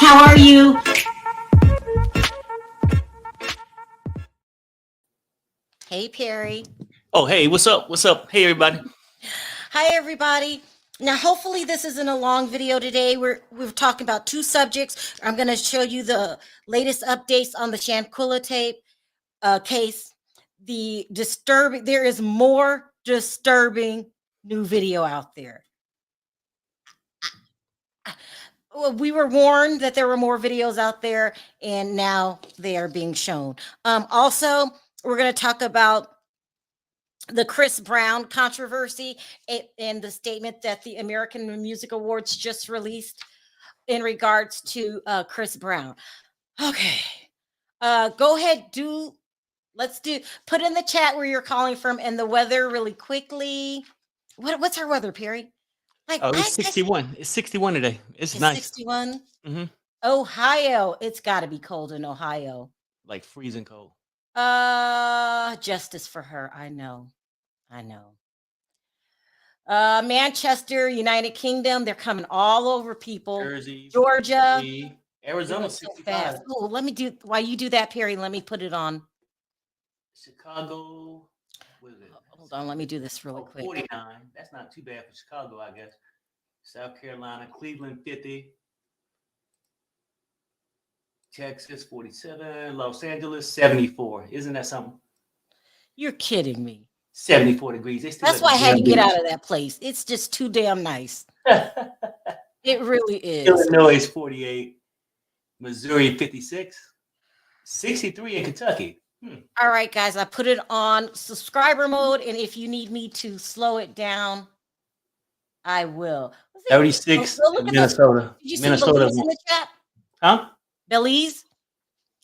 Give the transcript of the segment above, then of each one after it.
how are you? Hey, Perry. Oh, hey, what's up? What's up? Hey, everybody. Hi, everybody. Now, hopefully this isn't a long video today. We're talking about two subjects. I'm going to show you the latest updates on the Shanquella tape case. There is more disturbing new video out there. We were warned that there were more videos out there, and now they are being shown. Also, we're going to talk about the Chris Brown controversy and the statement that the American Music Awards just released in regards to Chris Brown. Okay. Go ahead, put in the chat where you're calling from and the weather really quickly. What's our weather, Perry? It's 61. It's 61 today. It's nice. 61. Mm-hmm. Ohio. It's got to be cold in Ohio. Like freezing cold. Justice for her. I know. Manchester, United Kingdom, they're coming all over, people. Jersey, Georgia, Arizona, 65. Oh, while you do that, Perry, let me put it on. Chicago, what is it? Hold on, let me do this really quick. 49. That's not too bad for Chicago, I guess. South Carolina, Cleveland, 50. Texas, 47. Los Angeles, 74. Isn't that something? You're kidding me. 74 degrees. That's why I had to get out of that place. It's just too damn nice. It really is. Illinois, 48. Missouri, 56. 63 in Kentucky. All right, guys, I put it on subscriber mode, and if you need me to slow it down, I will. 36 Minnesota. Did you see Belize in the chat? Huh? Belize?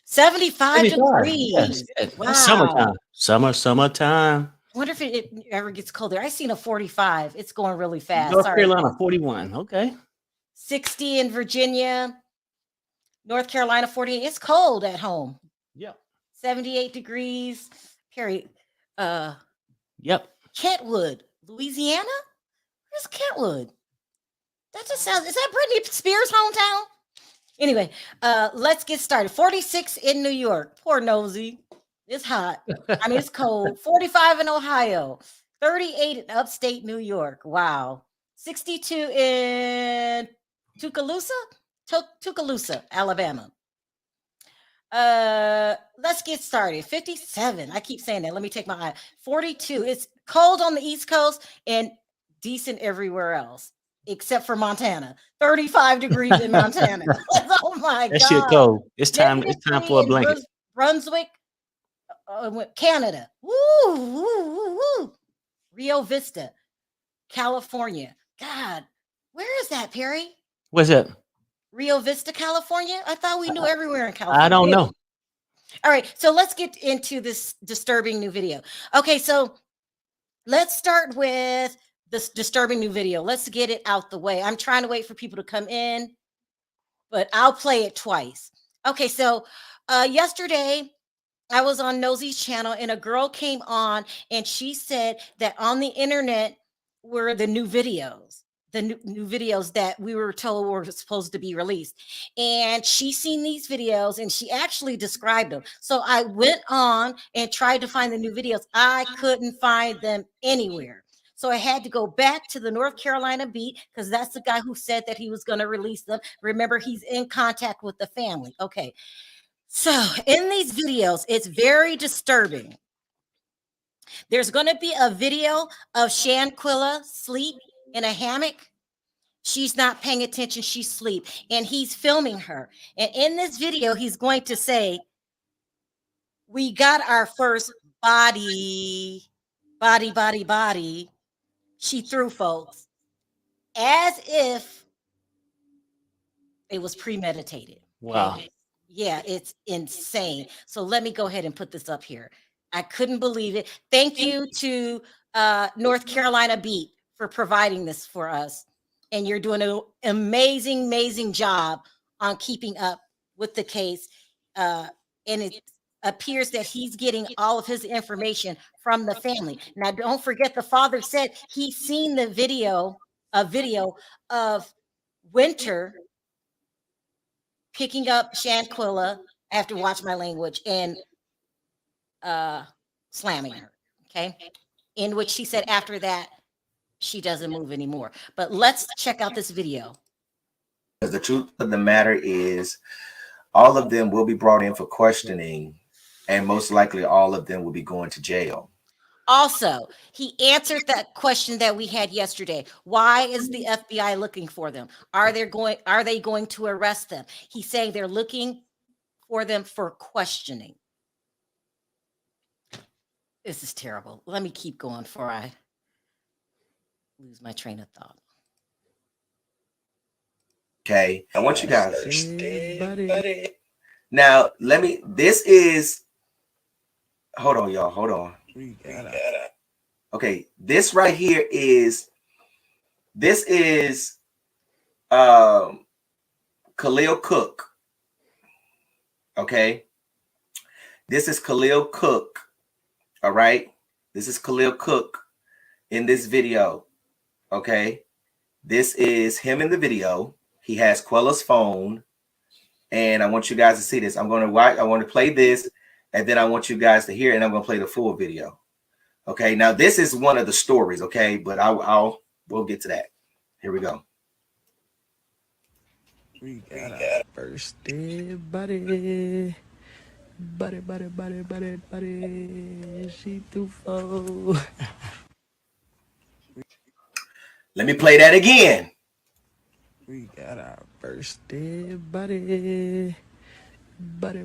75 degrees. Yes. Wow. Summertime. Summertime. I wonder if it ever gets colder. I seen a 45. It's going really fast. North Carolina, 41. Okay. 60 in Virginia. North Carolina, 48. It's cold at home. Yep. 78 degrees. Perry. Yep. Kentwood, Louisiana? Where's Kentwood? That just sounds, is that Britney Spears' hometown? Anyway, let's get started. 46 in New York. Poor Nosy. It's hot. I mean, it's cold. 45 in Ohio. 38 in upstate New York. Wow. 62 in Tuscaloosa, Alabama. Let's get started. 57. I keep saying that. Let me take my eye. 42. It's cold on the East Coast and decent everywhere else, except for Montana. 35 degrees in Montana. Oh my God. That shit cold. It's time for a blanket. Brunswick, Canada. Woo. Rio Vista, California. God, where is that, Perry? What's that? Rio Vista, California? I thought we knew everywhere in California. I don't know. All right, so let's get into this disturbing new video. Okay, so let's start with this disturbing new video. Let's get it out the way. I'm trying to wait for people to come in, but I'll play it twice. Okay, so yesterday I was on Nosy's channel and a girl came on and she said that on the internet were the new videos. The new videos that we were told were supposed to be released. And she seen these videos and she actually described them. So I went on and tried to find the new videos. I couldn't find them anywhere. So I had to go back to the North Carolina beat because that's the guy who said that he was going to release them. Remember, he's in contact with the family. Okay. So in these videos, it's very disturbing. There's going to be a video of Shanquella sleep in a hammock. She's not paying attention. She's asleep. And he's filming her. And in this video, he's going to say, we got our first body. She threw, folks. As if it was premeditated. Wow. Yeah, it's insane. So let me go ahead and put this up here. I couldn't believe it. Thank you to North Carolina Beat for providing this for us. And you're doing an amazing job on keeping up with the case. And it appears that he's getting all of his information from the family. Now, don't forget, the father said he's seen the video of Winter picking up Shanquella, I have to watch my language, and slamming her. Okay. In which she said after that, she doesn't move anymore. But let's check out this video. Because the truth of the matter is, all of them will be brought in for questioning, and most likely all of them will be going to jail. Also, he answered that question that we had yesterday. Why is the FBI looking for them? Are they going to arrest them? He's saying they're looking for them for questioning. This is terrible. Let me keep going before I lose my train of thought. Okay, I want you guys. Now, this is. Hold on, y'all. Hold on. Okay, this right here is. This is Khalil Cooke. Okay, this is Khalil Cooke. All right, this is Khalil Cooke in this video. Okay, this is him in the video. He has Quella's phone, and I want you guys to see this. I want to play this, and then I want you guys to hear it, and I'm going to play the full video. Okay, now this is one of the stories, okay, but we'll get to that. Here we go. We got our first day, buddy. Buddy. She too full. Let me play that again. We got our first day, buddy. Buddy.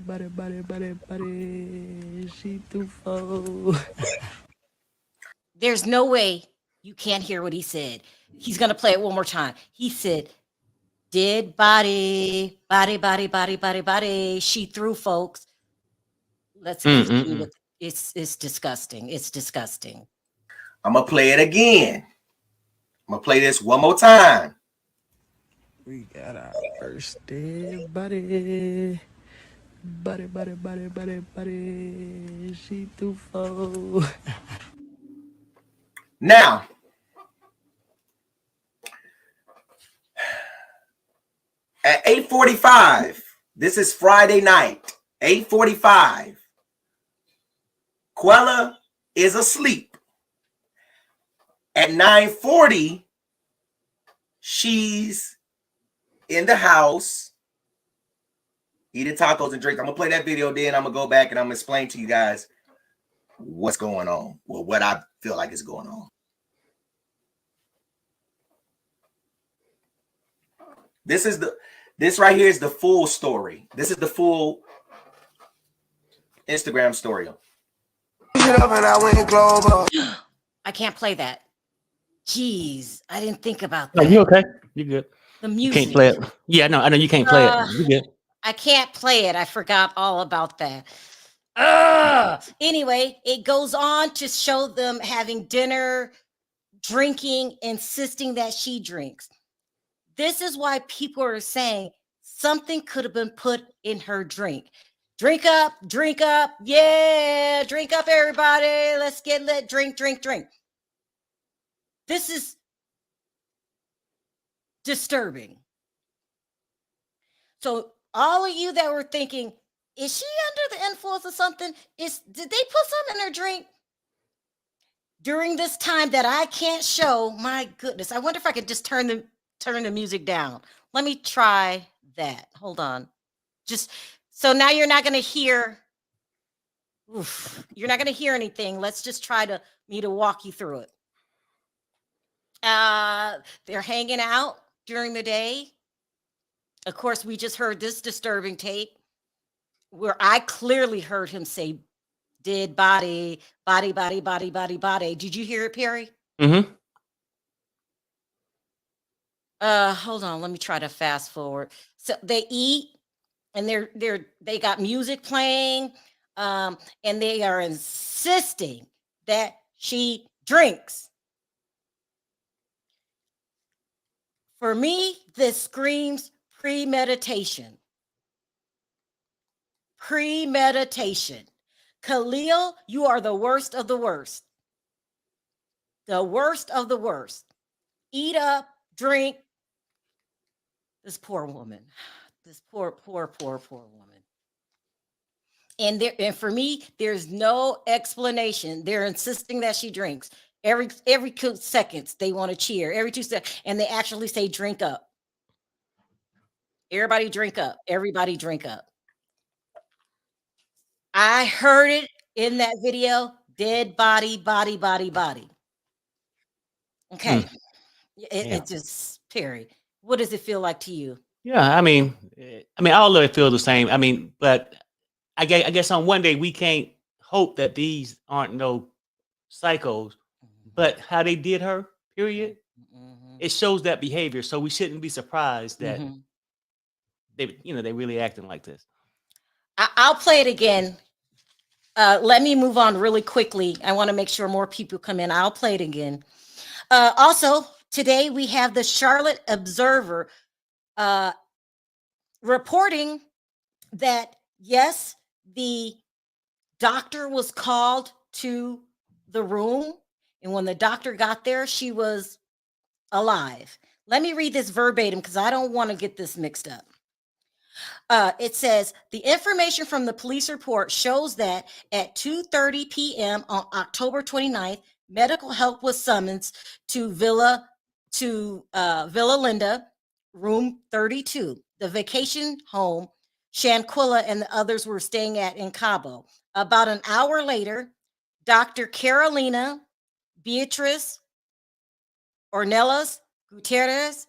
She too full. There's no way you can't hear what he said. He's going to play it one more time. He said, did body. She threw, folks. Let's continue with it. It's disgusting. It's disgusting. I'm going to play it again. I'm going to play this one more time. We got our first day, buddy. Buddy. She too full. Now, at 8:45, this is Friday night, 8:45, Quella is asleep. At 9:40, she's in the house eating tacos and drinks. I'm going to play that video, then I'm going to go back and I'm going to explain to you guys what's going on. Well, what I feel like is going on. This right here is the full story. This is the full Instagram story. I can't play that. Jeez, I didn't think about that. No, you okay? You good? The music. You can't play it. Yeah, no, I know you can't play it. You good? I can't play it. I forgot all about that. Anyway, it goes on to show them having dinner, drinking, insisting that she drinks. This is why people are saying something could have been put in her drink. Drink up. Yeah, drink up, everybody. Let's get lit. Drink. This is disturbing. So all of you that were thinking, is she under the influence of something? Did they put something in her drink during this time that I can't show? My goodness. I wonder if I could just turn the music down. Let me try that. Hold on. Just so now you're not going to hear. You're not going to hear anything. Let's just try to walk you through it. They're hanging out during the day. Of course, we just heard this disturbing tape where I clearly heard him say, did body. Did you hear it, Perry? Mm-hmm. Hold on. Let me try to fast forward. So they eat and they got music playing, and they are insisting that she drinks. For me, this screams premeditation. Khalil, you are the worst of the worst. The worst of the worst. Eat up, drink. This poor woman. This poor woman. And for me, there's no explanation. They're insisting that she drinks. Every 2 seconds, they want to cheer. Every 2 seconds, and they actually say, "Drink up." Everybody drink up. Everybody drink up. I heard it in that video. Dead body, body, body, body. Okay. Yeah. It just, Terry, what does it feel like to you? Yeah, I mean, all of it feel the same. I mean, but I guess on one day we can't hope that these aren't no psychos, but how they did her, period, it shows that behavior. So we shouldn't be surprised that they really acting like this. I'll play it again. Let me move on really quickly. I want to make sure more people come in. I'll play it again. Also, today we have the Charlotte Observer reporting that, yes, the doctor was called to the room. And when the doctor got there, she was alive. Let me read this verbatim because I don't want to get this mixed up. It says, the information from the police report shows that at 2:30 p.m. on October 29th, medical help was summoned to Villa Linda, room 32, the vacation home Shanquella and the others were staying at in Cabo. About an hour later, Dr. Carolina Beatriz Ornelas Gutierrez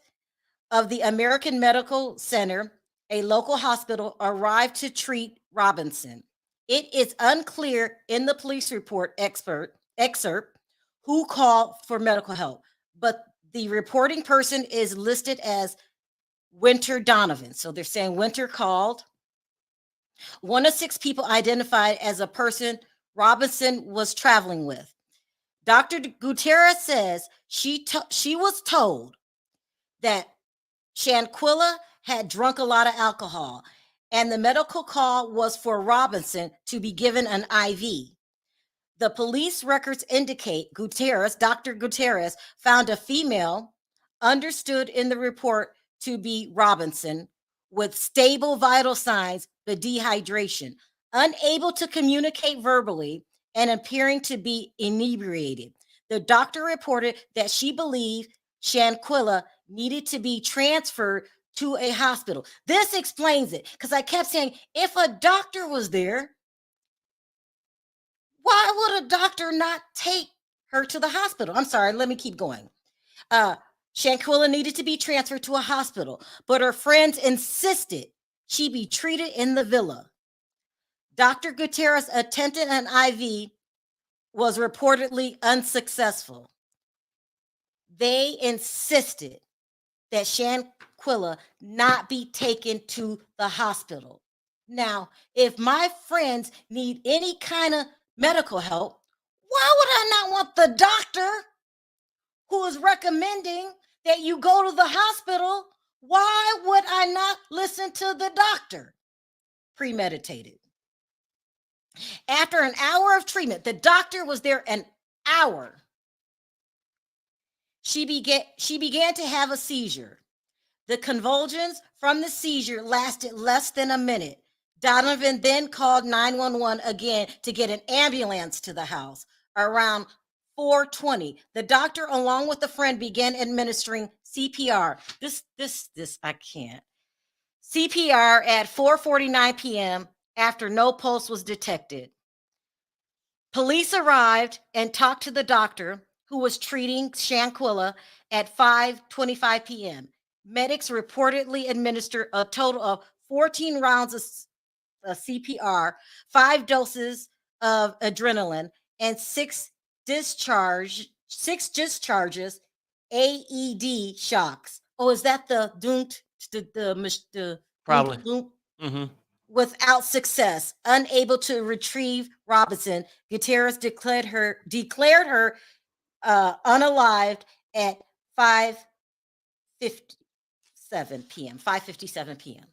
of the American Medical Center, a local hospital, arrived to treat Robinson. It is unclear in the police report excerpt who called for medical help, but the reporting person is listed as Winter Donovan. So they're saying Winter called. One of 6 people identified as a person Robinson was traveling with. Dr. Gutierrez says she was told that Shanquella had drunk a lot of alcohol, and the medical call was for Robinson to be given an IV. The police records indicate Dr. Gutierrez found a female, understood in the report to be Robinson, with stable vital signs but dehydration, unable to communicate verbally, and appearing to be inebriated. The doctor reported that she believed Shanquella needed to be transferred to a hospital. This explains it, because I kept saying, if a doctor was there, why would a doctor not take her to the hospital? I'm sorry, let me keep going. Shanquella needed to be transferred to a hospital, but her friends insisted she be treated in the villa. Dr. Gutierrez attempted an IV, was reportedly unsuccessful. They insisted that Shanquella not be taken to the hospital. Now, if my friends need any kind of medical help, why would I not want the doctor who is recommending that you go to the hospital? Why would I not listen to the doctor? Premeditated. After an hour of treatment, the doctor was there an hour. She began to have a seizure. The convulsions from the seizure lasted less than a minute. Donovan then called 911 again to get an ambulance to the house. Around 4:20, the doctor, along with a friend, began administering CPR. This I can't. CPR at 4:49 p.m. after no pulse was detected. Police arrived and talked to the doctor who was treating Shanquella at 5:25 p.m. Medics reportedly administered a total of 14 rounds of CPR, 5 doses of adrenaline, and 6 discharges, AED shocks. Oh, is that the Probably. Without success, unable to retrieve Robinson, Gutierrez declared her unalived at 5:57 p.m. 5:57 p.m.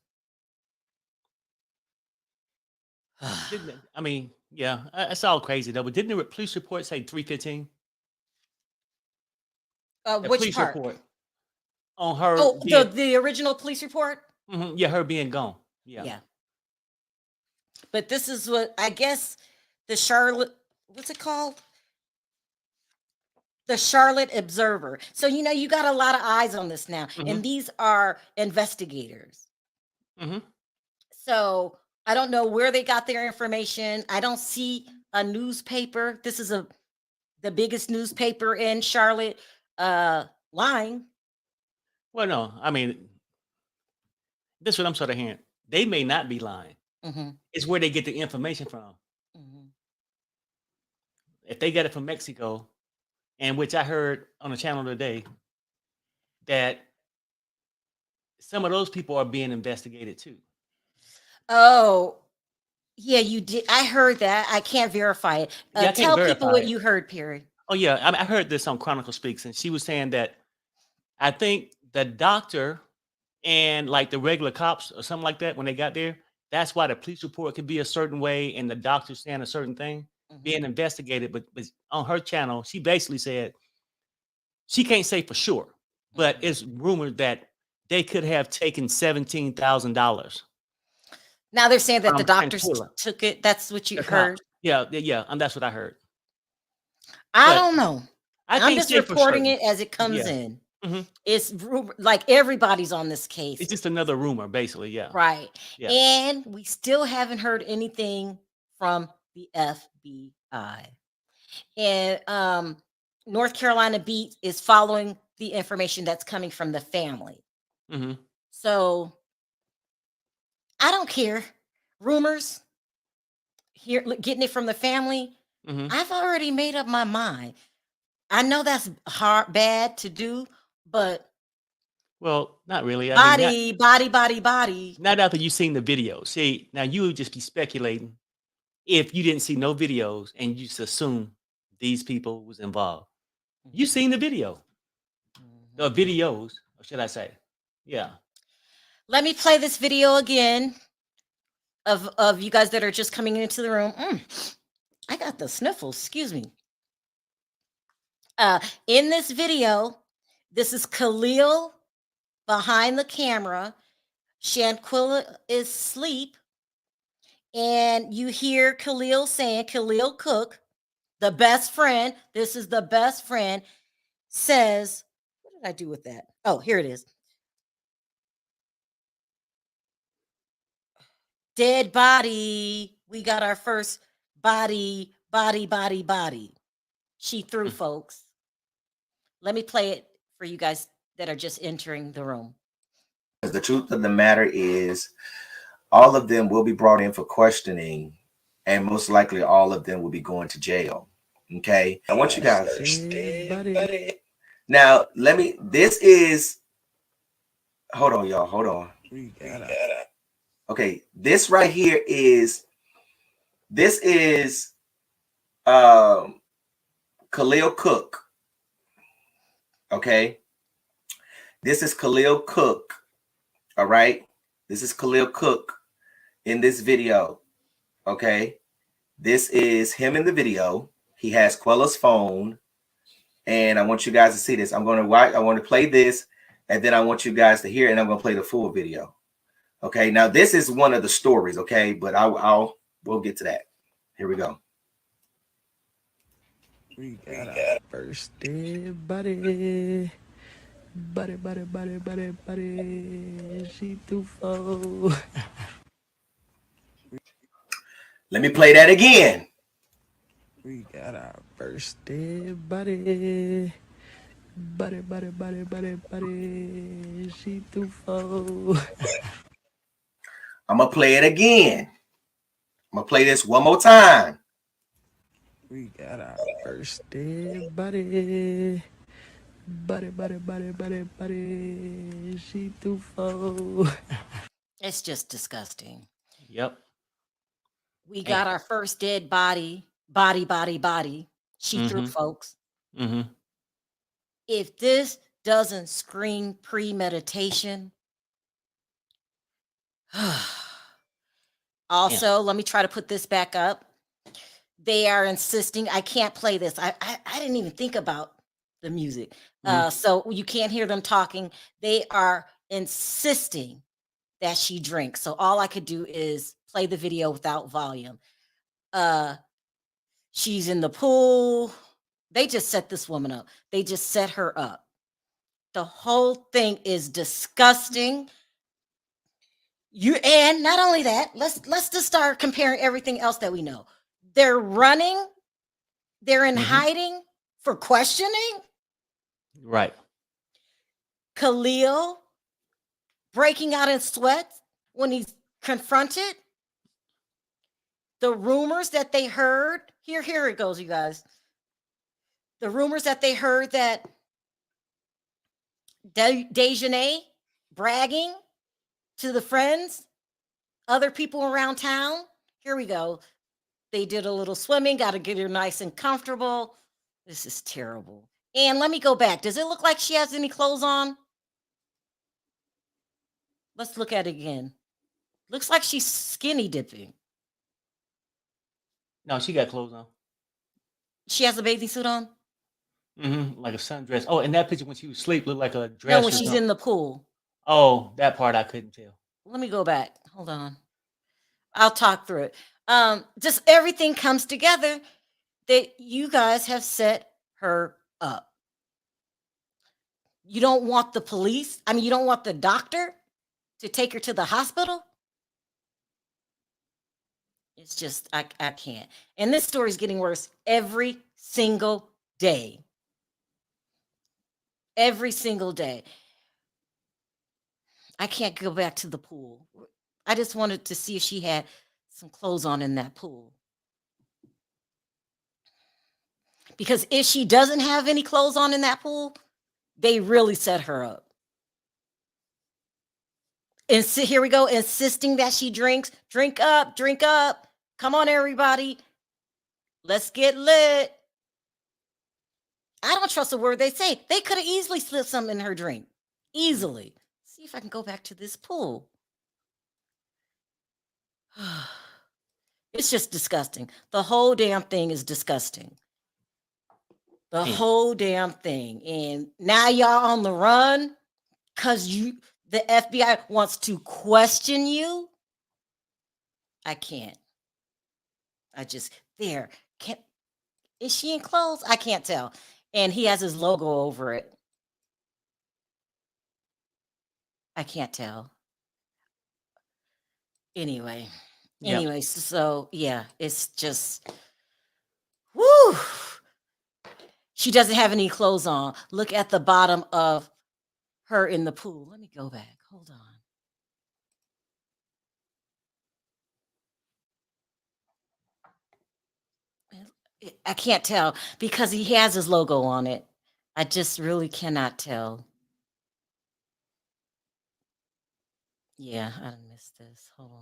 I mean, yeah, it's all crazy though. But didn't the police report say 3:15? Which police part? report on her. Oh, the original police report. Yeah, her being gone. Yeah. Yeah. But this is what I guess the Charlotte, what's it called? The Charlotte Observer. So, you know, you got a lot of eyes on this now, and these are investigators. So I don't know where they got their information. I don't see a newspaper. This is the biggest newspaper in Charlotte lying. Well, no, I mean, this is what I'm sort of hearing. They may not be lying. It's where they get the information from. If they get it from Mexico, and which I heard on the channel today, that some of those people are being investigated too. Oh, yeah, you did. I heard that. I can't verify it. Yeah, I can't Tell people verify what it. you heard, Perry. Oh yeah, I heard this on Chronicle Speaks, and she was saying that I think the doctor and like the regular cops or something like that, when they got there, that's why the police report could be a certain way and the doctor saying a certain thing being investigated. But on her channel, she basically said she can't say for sure, but it's rumored that they could have taken $17,000. Now they're saying that the from doctors Shanquella. took it. That's what you The cop. heard. Yeah, and that's what I heard. I But don't know. I'm can't just say for reporting certain. it as it comes Yeah. in. It's like everybody's on this case. It's just another rumor, basically. Yeah. Right. Yeah. And we still haven't heard anything from the FBI. And North Carolina Beat is following the information that's coming from the family. So I don't care. Rumors, here getting it from the family. I've already made up my mind. I know that's bad to do, but Well, not really. I mean, body. not after you've seen the video. See, now you would just be speculating if you didn't see no videos and you just assume these people was involved. You seen the video, the videos, or should I say? Yeah. Let me play this video again of you guys that are just coming into the room. I got the sniffles. Excuse me. In this video, this is Khalil behind the camera. Shanquella is asleep. And you hear Khalil saying, Khalil Cooke, the best friend, this is the best friend, says, what did I do with that? Oh, here it is. Dead body. We got our first body. She threw, folks. Let me play it for you guys that are just entering the room. The truth of the matter is, all of them will be brought in for questioning, and most likely all of them will be going to jail. Okay, I want you guys. Now, this is. Hold on, y'all. Hold on. Okay, this right here is. This is Khalil Cooke. Okay, this is Khalil Cooke. All right, this is Khalil Cooke in this video. Okay, this is him in the video. He has Quella's phone, and I want you guys to see this. I want to play this, and then I want you guys to hear it, and I'm going to play the full video. Okay, now this is one of the stories. Okay, but we'll get to that. Here we go. We got our first dead body. Buddy. She too full. Let me play that again. We got our first dead body. Buddy. She too full. I'm gonna play it again. I'm gonna play this one more time. We got our first dead body. Buddy. She too full. It's just disgusting. Yep. We got our first dead body. She threw, folks. If this doesn't scream premeditation. Also, let me try to put this back up. They are insisting. I can't play this. I didn't even think about the music. So you can't hear them talking. They are insisting that she drinks. So all I could do is play the video without volume. She's in the pool. They just set this woman up. They just set her up. The whole thing is disgusting. And not only that, let's just start comparing everything else that we know. They're running, they're in hiding for questioning. Right. Khalil breaking out in sweats when he's confronted. The rumors that they heard, here it goes, you guys. The rumors that they heard that Dejanay bragging to the friends, other people around town. Here we go. They did a little swimming, got to get her nice and comfortable. This is terrible. And let me go back. Does it look like she has any clothes on? Let's look at it again. Looks like she's skinny dipping. No, she got clothes on. She has a bathing suit on? Like a sundress. Oh, and that picture when she was asleep looked like a dress. No, when she's in the pool. Oh, that part I couldn't tell. Let me go back. Hold on. I'll talk through it. Just everything comes together that you guys have set her up. You don't want the police? I mean, you don't want the doctor to take her to the hospital? It's just, I can't. And this story is getting worse every single day. Every single day. I can't go back to the pool. I just wanted to see if she had some clothes on in that pool. Because if she doesn't have any clothes on in that pool, they really set her up. And here we go, insisting that she drinks. Drink up, drink up. Come on, everybody. Let's get lit. I don't trust a word they say. They could have easily slipped something in her drink. Easily. See if I can go back to this pool. It's just disgusting. The whole damn thing is disgusting. The whole damn thing. And now y'all on the run because the FBI wants to question you. I can't. I just, is she in clothes? I can't tell. And he has his logo over it. I can't tell. Anyway, so yeah, it's just, whoo. She doesn't have any clothes on. Look at the bottom of her in the pool. Let me go back. Hold on. I can't tell because he has his logo on it. I just really cannot tell. Yeah, I missed this. Hold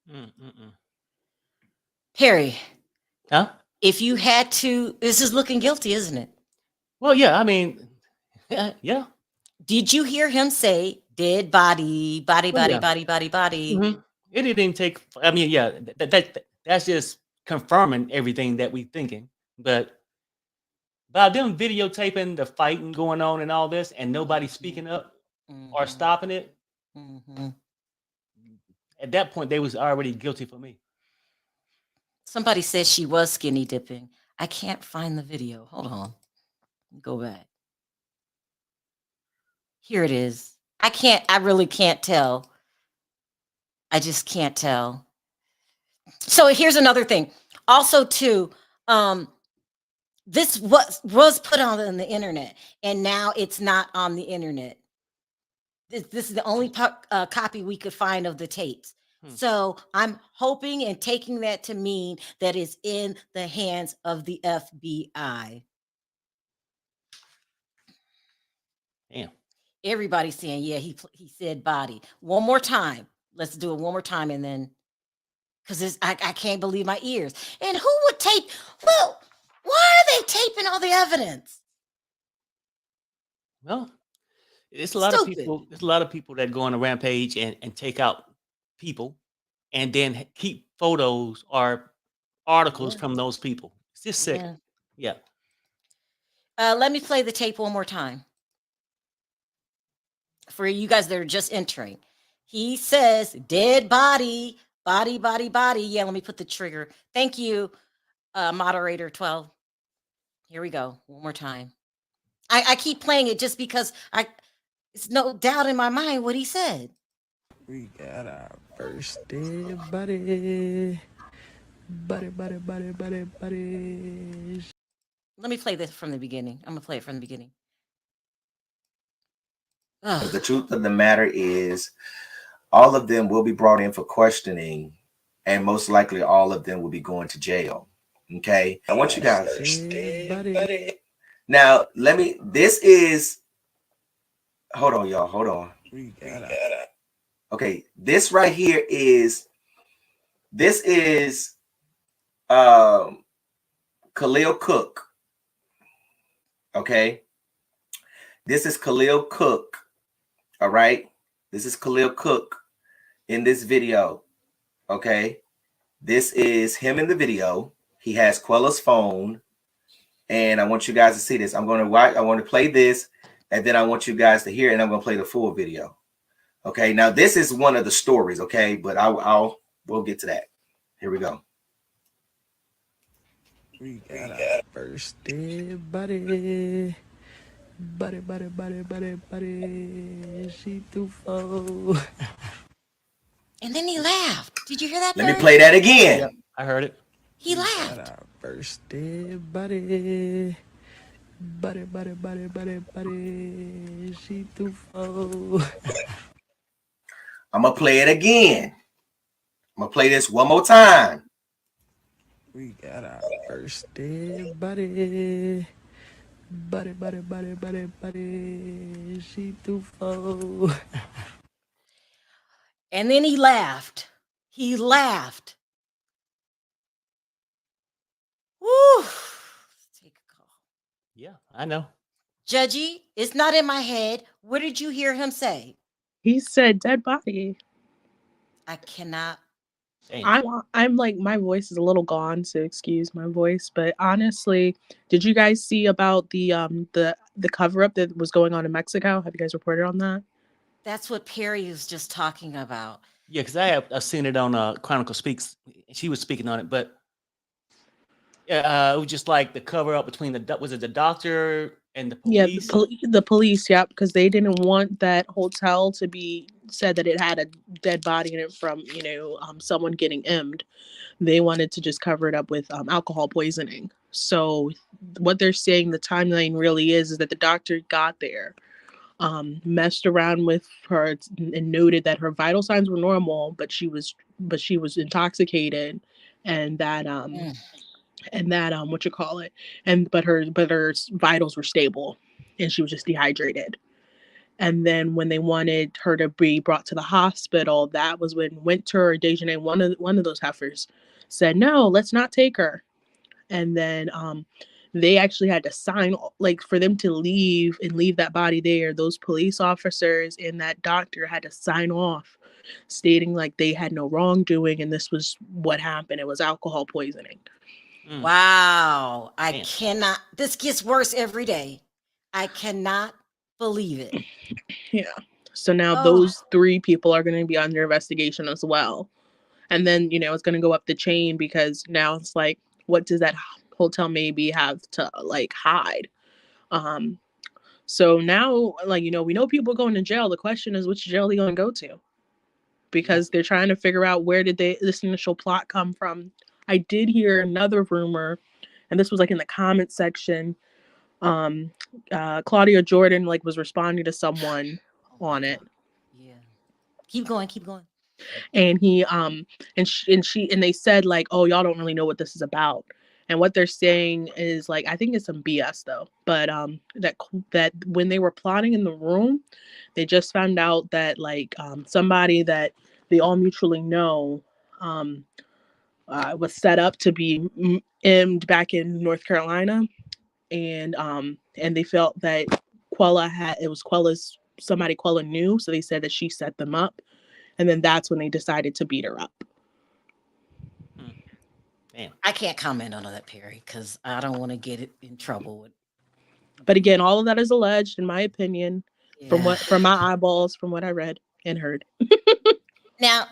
on. Harry. Huh? If you had to, this is looking guilty, isn't it? Well, yeah, I mean, yeah. Did you hear him say dead body, body? It didn't take, I mean, yeah, that's just confirming everything that we thinking. But by them videotaping the fighting going on and all this and nobody speaking up or stopping it, at that point, they was already guilty for me. Somebody says she was skinny dipping. I can't find the video. Hold on. Go back. Here it is. I really can't tell. I just can't tell. So here's another thing. Also, too, this was put on the internet, and now it's not on the internet. This is the only copy we could find of the tapes. So I'm hoping and taking that to mean that it's in the hands of the FBI. Damn. Everybody's saying, yeah, he said body. One more time. Let's do it one more time, and then, because I can't believe my ears. And who would tape? Well, why are they taping all the evidence? Well, it's a lot of people. There's a lot of people that go on a rampage and take out people, and then keep photos or articles from those people. It's just sick. Yeah. Let me play the tape one more time for you guys that are just entering. He says dead body, body, body, body. Yeah, let me put the trigger. Thank you, moderator 12. Here we go. One more time. I keep playing it just because it's no doubt in my mind what he said. We got our first dead body. Buddy. Let me play this from the beginning. I'm gonna play it from the beginning. The truth of the matter is, all of them will be brought in for questioning, and most likely all of them will be going to jail. Okay, I want you guys. Now, this is. Hold on, y'all. Hold on. Okay, this right here is. This is Khalil Cooke. Okay, this is Khalil Cooke. All right, this is Khalil Cooke in this video. Okay, this is him in the video. He has Quella's phone, and I want you guys to see this. I want to play this, and then I want you guys to hear it, and I'm going to play the full video. Okay, now this is one of the stories. Okay, but we'll get to that. Here we go. We got our first dead body. Buddy. She too far. And then he laughed. Did you hear that? Let me play that again. Yep, I heard it. He Got laughed. our first dead body. Buddy. She too far. I'm gonna play it again. I'm gonna play this one more time. We got our first dead body. Buddy. She too far. And then he laughed. He laughed. Woo. Take a call. Yeah, I know. Judgy, it's not in my head. What did you hear him say? He said dead body. I cannot. I'm like, my voice is a little gone, so excuse my voice. But honestly, did you guys see about the cover up that was going on in Mexico? Have you guys reported on that? That's what Perry was just talking about. Yeah, because I've seen it on Chronicle Speaks. She was speaking on it, but it was just like the cover up between the doctor and the police? Yeah, the police, yeah, because they didn't want that hotel to be said that it had a dead body in it from, someone getting emmed. They wanted to just cover it up with alcohol poisoning. So what they're saying the timeline really is that the doctor got there, messed around with her and noted that her vital signs were normal, but she was intoxicated, and that but her vitals were stable, and she was just dehydrated. And then when they wanted her to be brought to the hospital, that was when Winter or Dejanay, one of those heifers, said, no, let's not take her. And then they actually had to sign, like, for them to leave that body there. Those police officers and that doctor had to sign off, stating like they had no wrongdoing, and this was what happened. It was alcohol poisoning. Wow. I cannot. This gets worse every day. I cannot believe it. Yeah. So now those 3 people are going to be under investigation as well. And then, it's going to go up the chain, because now it's like, what does that hotel maybe have to like hide? So now, like, we know people going to jail. The question is, which jail are they going to go to? Because they're trying to figure out where did this initial plot come from. I did hear another rumor, and this was like in the comment section. Claudia Jordan was responding to someone on it. Yeah. Keep going. And he and they said like, oh, y'all don't really know what this is about. And what they're saying is like, I think it's some BS though, but that when they were plotting in the room, they just found out that like somebody that they all mutually know was set up to be emmed back in North Carolina, and they felt that somebody Quella knew, so they said that she set them up, and then that's when they decided to beat her up. Damn. I can't comment on that, Perry, because I don't want to get it in trouble. But again, all of that is alleged, in my opinion, from my eyeballs, from what I read and heard. Now,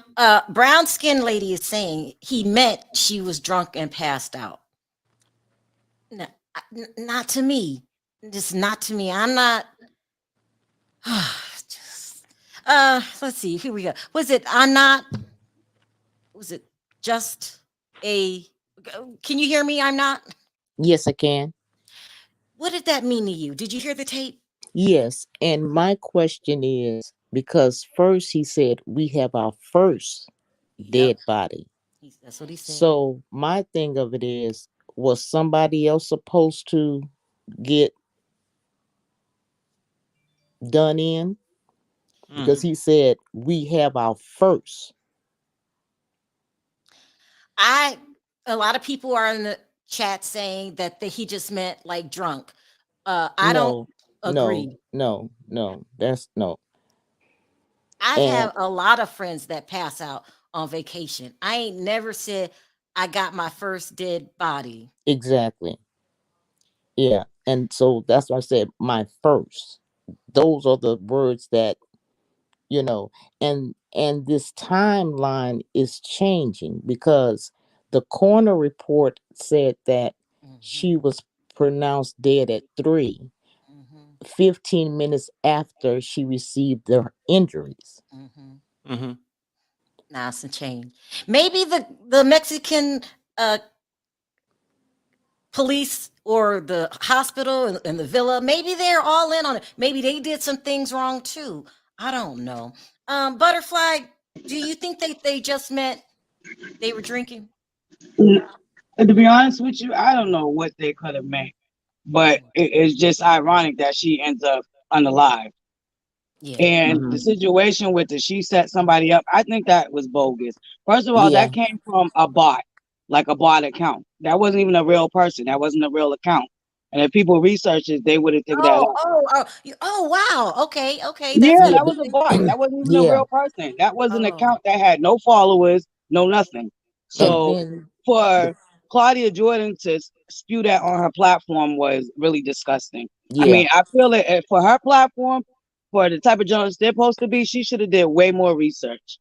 brown skin lady is saying he meant she was drunk and passed out. No, not to me. Just not to me. I'm not. Just, let's see. Here we go. Was it? I'm not. Was it just a? Can you hear me? I'm not. Yes, I can. What did that mean to you? Did you hear the tape? Yes. And my question is because first he said we have our first dead body. That's what he said. So my thing of it is, was somebody else supposed to get done in? Because he said we have our first. A lot of people are in the chat saying that he just meant like drunk. I don't agree. No. That's no. I have a lot of friends that pass out on vacation. I ain't never said I got my first dead body. Exactly. Yeah. And so that's why I said my first. Those are the words that, and this timeline is changing because the coroner report said that she was pronounced dead at 3, 15 minutes after she received the injuries. Now some change. Maybe the Mexican police or the hospital and the villa, maybe they're all in on it. Maybe they did some things wrong too. I don't know. Butterfly, do you think they just meant they were drinking? To be honest with you, I don't know what they could have meant, but it's just ironic that she ends up unalive. Yeah. And the situation with she set somebody up, I think that was bogus. First of all, that came from a bot, like a bot account. That wasn't even a real person. That wasn't a real account. And if people researched it, they would have figured that out. Oh, wow. Okay. That's that was a bot. That wasn't even a real person. That was an account that had no followers, no nothing. So for Claudia Jordan to spew that on her platform was really disgusting. I mean, I feel that for her platform, for the type of journalist they're supposed to be, she should have did way more research.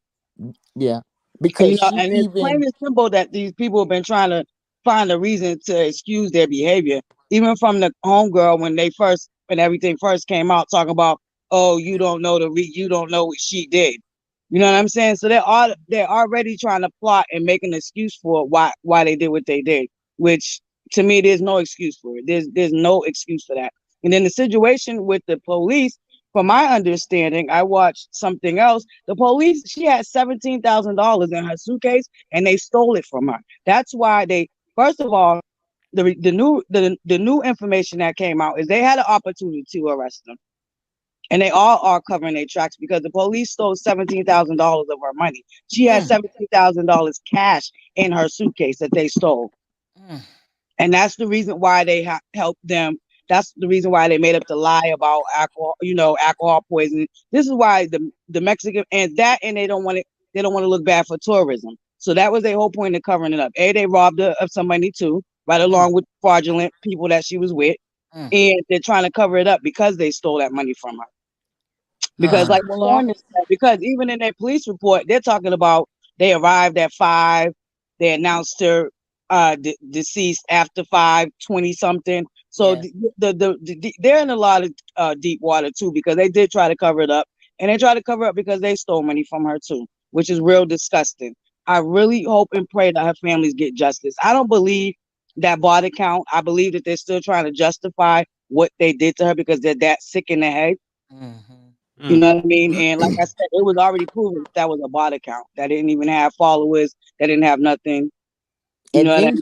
Yeah, because and it's plain and simple that these people have been trying to find a reason to excuse their behavior, even from the homegirl when everything first came out, talking about, oh, you don't know you don't know what she did. You know what I'm saying? So they're already trying to plot and make an excuse for why they did what they did, which to me there's no excuse for it. There's no excuse for that. And then the situation with the police. From my understanding, I watched something else. The police, she had $17,000 in her suitcase, and they stole it from her. That's why first of all, the new information that came out is they had an opportunity to arrest them, and they all are covering their tracks because the police stole $17,000 of her money. She had $17,000 cash in her suitcase that they stole, and that's the reason why they helped them. That's the reason why they made up the lie about alcohol poisoning. This is why the Mexican and they don't want to look bad for tourism. So that was their whole point of covering it up. They robbed her of some money too, right along with fraudulent people that she was with. And they're trying to cover it up because they stole that money from her. Because because even in their police report, they're talking about they arrived at 5, they announced her deceased after 5:20 something. So they're in a lot of deep water too, because they did try to cover it up, and they try to cover it up because they stole money from her too, which is real disgusting. I really hope and pray that her families get justice. I don't believe that bot account. I believe that they're still trying to justify what they did to her because they're that sick in the head. You know what I mean? And like I said, it was already proven that was a bot account that didn't even have followers, that didn't have nothing. And then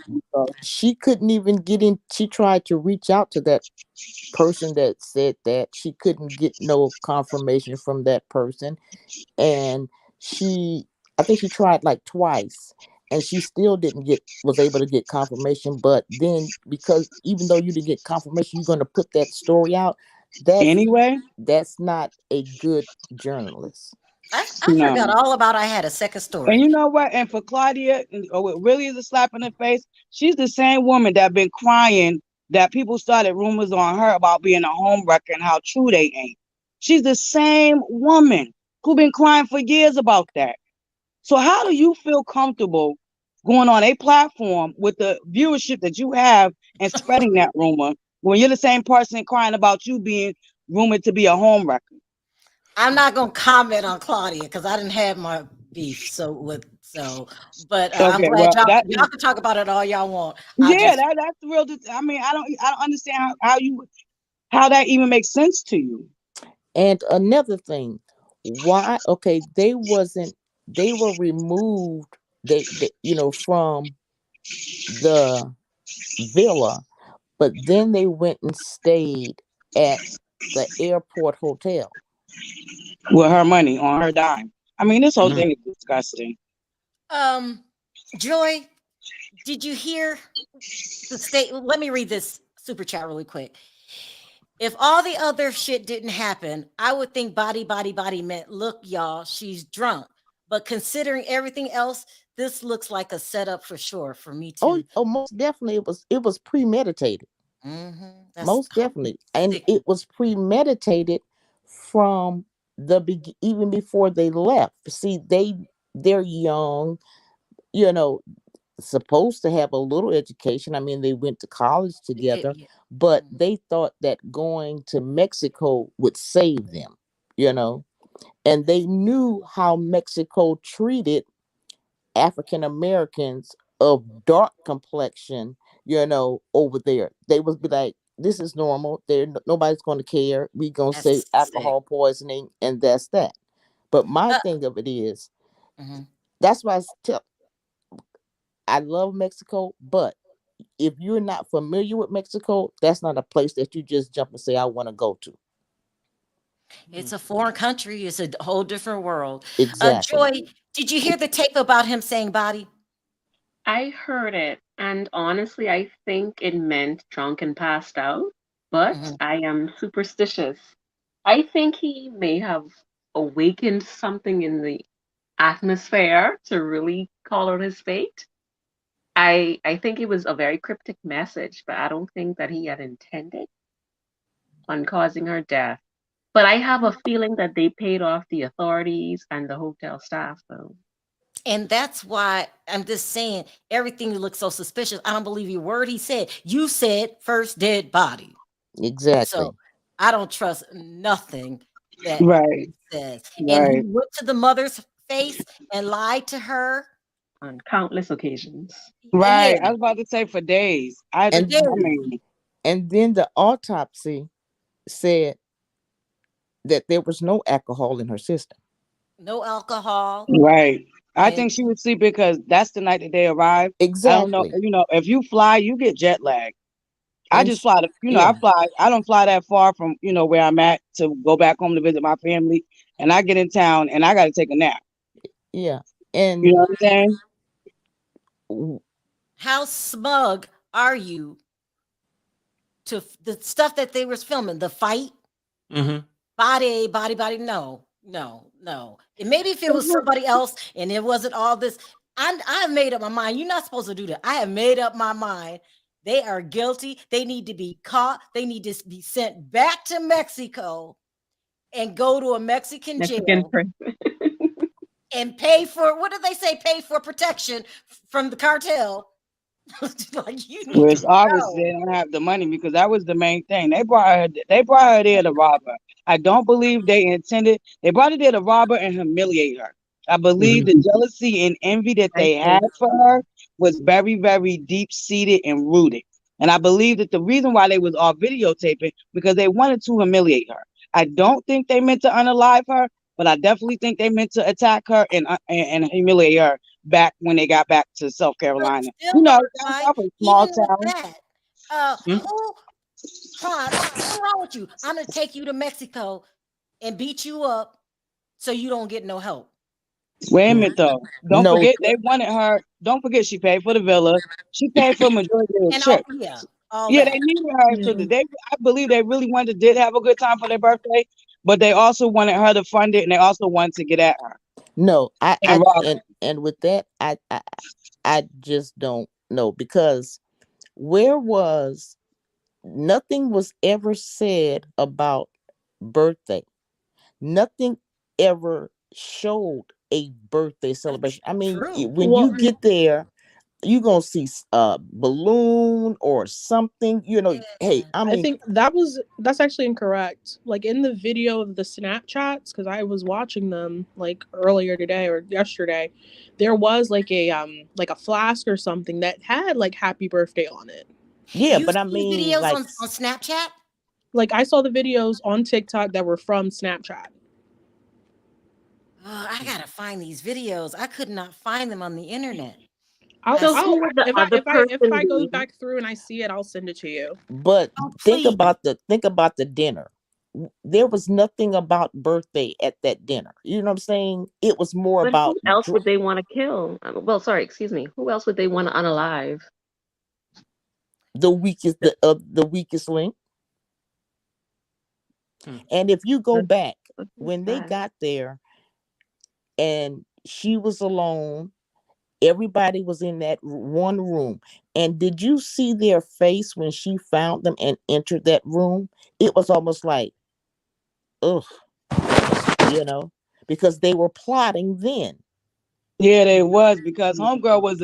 she couldn't even get in. She tried to reach out to that person that said that she couldn't get no confirmation from that person. And I think she tried like twice and she still was able to get confirmation. But then because even though you didn't get confirmation, you're going to put that story out. That's not a good journalist. I forgot all about I had a second story. And you know what? And for Claudia, what really is a slap in the face, she's the same woman that been crying that people started rumors on her about being a homewrecker and how true they ain't. She's the same woman who been crying for years about that. So how do you feel comfortable going on a platform with the viewership that you have and spreading that rumor when you're the same person crying about you being rumored to be a home wrecker? I'm not gonna comment on Claudia because I didn't have my beef. But I'm Okay, glad well, y'all can talk about it all y'all want. that's the real. I mean, I don't understand how that even makes sense to you. And another thing, why? Okay, they were removed. They from the villa, but then they went and stayed at the airport hotel. With her money on her dime. I mean, this whole Mhm. thing is disgusting. Joy, did you hear the state? Let me read this super chat really quick. If all the other shit didn't happen, I would think body meant, look, y'all, she's drunk. But considering everything else, this looks like a setup for sure for me too. Oh, most definitely, it was premeditated. That's Most definitely, and sick. it was premeditated from even before they left. See, they're young, you know, supposed to have a little education. I mean, they went to college together, Yeah. but they thought that going to Mexico would save them, and they knew how Mexico treated African Americans of dark complexion, over there. They would be like, this is normal. Nobody's going to care. We going to say That's sick. alcohol poisoning, and that's that. But my Uh, thing of it is, mhm. that's why I love Mexico, but if you're not familiar with Mexico, that's not a place that you just jump and say, I want to go to. It's a foreign country. It's a whole different world. Exactly. Joy, did you hear the tape about him saying body? I heard it, and honestly, I think it meant drunk and passed out, but Mhm. I am superstitious. I think he may have awakened something in the atmosphere to really call out his fate. I think it was a very cryptic message, but I don't think that he had intended on causing her death. But I have a feeling that they paid off the authorities and the hotel staff, though. And that's why I'm just saying everything looks so suspicious. I don't believe your word. He said, you said first dead body. Exactly. So I don't trust nothing that Right, he says. And he right. went to the mother's face and lied to her. On countless occasions. Yeah, Right. I was about to say for days. I for And days. mean, and then the autopsy said that there was no alcohol in her system. No alcohol. right. I And think she was sleeping because that's the night that they arrived. I don't know. Exactly. If you fly, you get jet lag. I And just fly to, I yeah, fly. I don't fly that far from, where I'm at to go back home to visit my family. And I get in town and I got to take a nap. yeah. You And know what I'm saying? how smug are you to the stuff that they was filming, the fight? Mhm. Body. No. And maybe if it was somebody else and it wasn't all this, I've made up my mind. You're not supposed to do that. I have made up my mind. They are guilty. They need to be caught. They need to be sent back to Mexico and go to a Mexican Mexican jail prison. and pay for, what do they say? Pay for protection from the cartel. Like, you need Well, to it's obvious go. they don't have the money because that was the main thing. They brought her. They brought her there to rob her. I don't believe they intended. They brought her there to rob her and humiliate her. I believe Mhm. the jealousy and envy that I they had do. for her was very, very deep seated and rooted. And I believe that the reason why they was all videotaping because they wanted to humiliate her. I don't think they meant to unalive her, but I definitely think they meant to attack her and humiliate her back when they got back to South But Carolina. still, Down right? south, a small Even with town. that, Mhm. who Prime, what's wrong with you? I'm gonna take you to Mexico and beat you up so you don't get no help. Wait a n- minute though. Don't no, forget they wanted her. Don't forget she paid for the villa. She paid for majority of the And trip. all Yeah, they that. needed her so Yeah. that they. I believe they really did have a good time for their birthday, but they also wanted her to fund it, and they also wanted to get at her no. and rob her. And with that, I just don't know, because where was nothing was ever said about birthday. Nothing ever showed a birthday celebration. I mean, true. when Well, you get there, you gonna see a balloon or something. You know, hey, I I mean, think that's actually incorrect. Like in the video of the Snapchats, because I was watching them like earlier today or yesterday, there was like a flask or something that had like happy birthday on it. yeah, You but I see the mean, videos like, on Snapchat? Like I saw the videos on TikTok that were from Snapchat. Oh, I gotta find these videos. I could not find them on the internet. So who would the other If person I go be? back through and I see it, I'll send it to you. but Oh, think please. about the dinner. There was nothing about birthday at that dinner. You know what I'm saying? It was more But about who else would they want to kill? Well, sorry, excuse me. Who else would they want to unalive? the weakest link. And if you go That's, back that's when they sad. got there and she was alone, everybody was in that one room. And did you see their face when she found them and entered that room? It was almost like, ugh, you know, because they were plotting then. Yeah, they was because homegirl was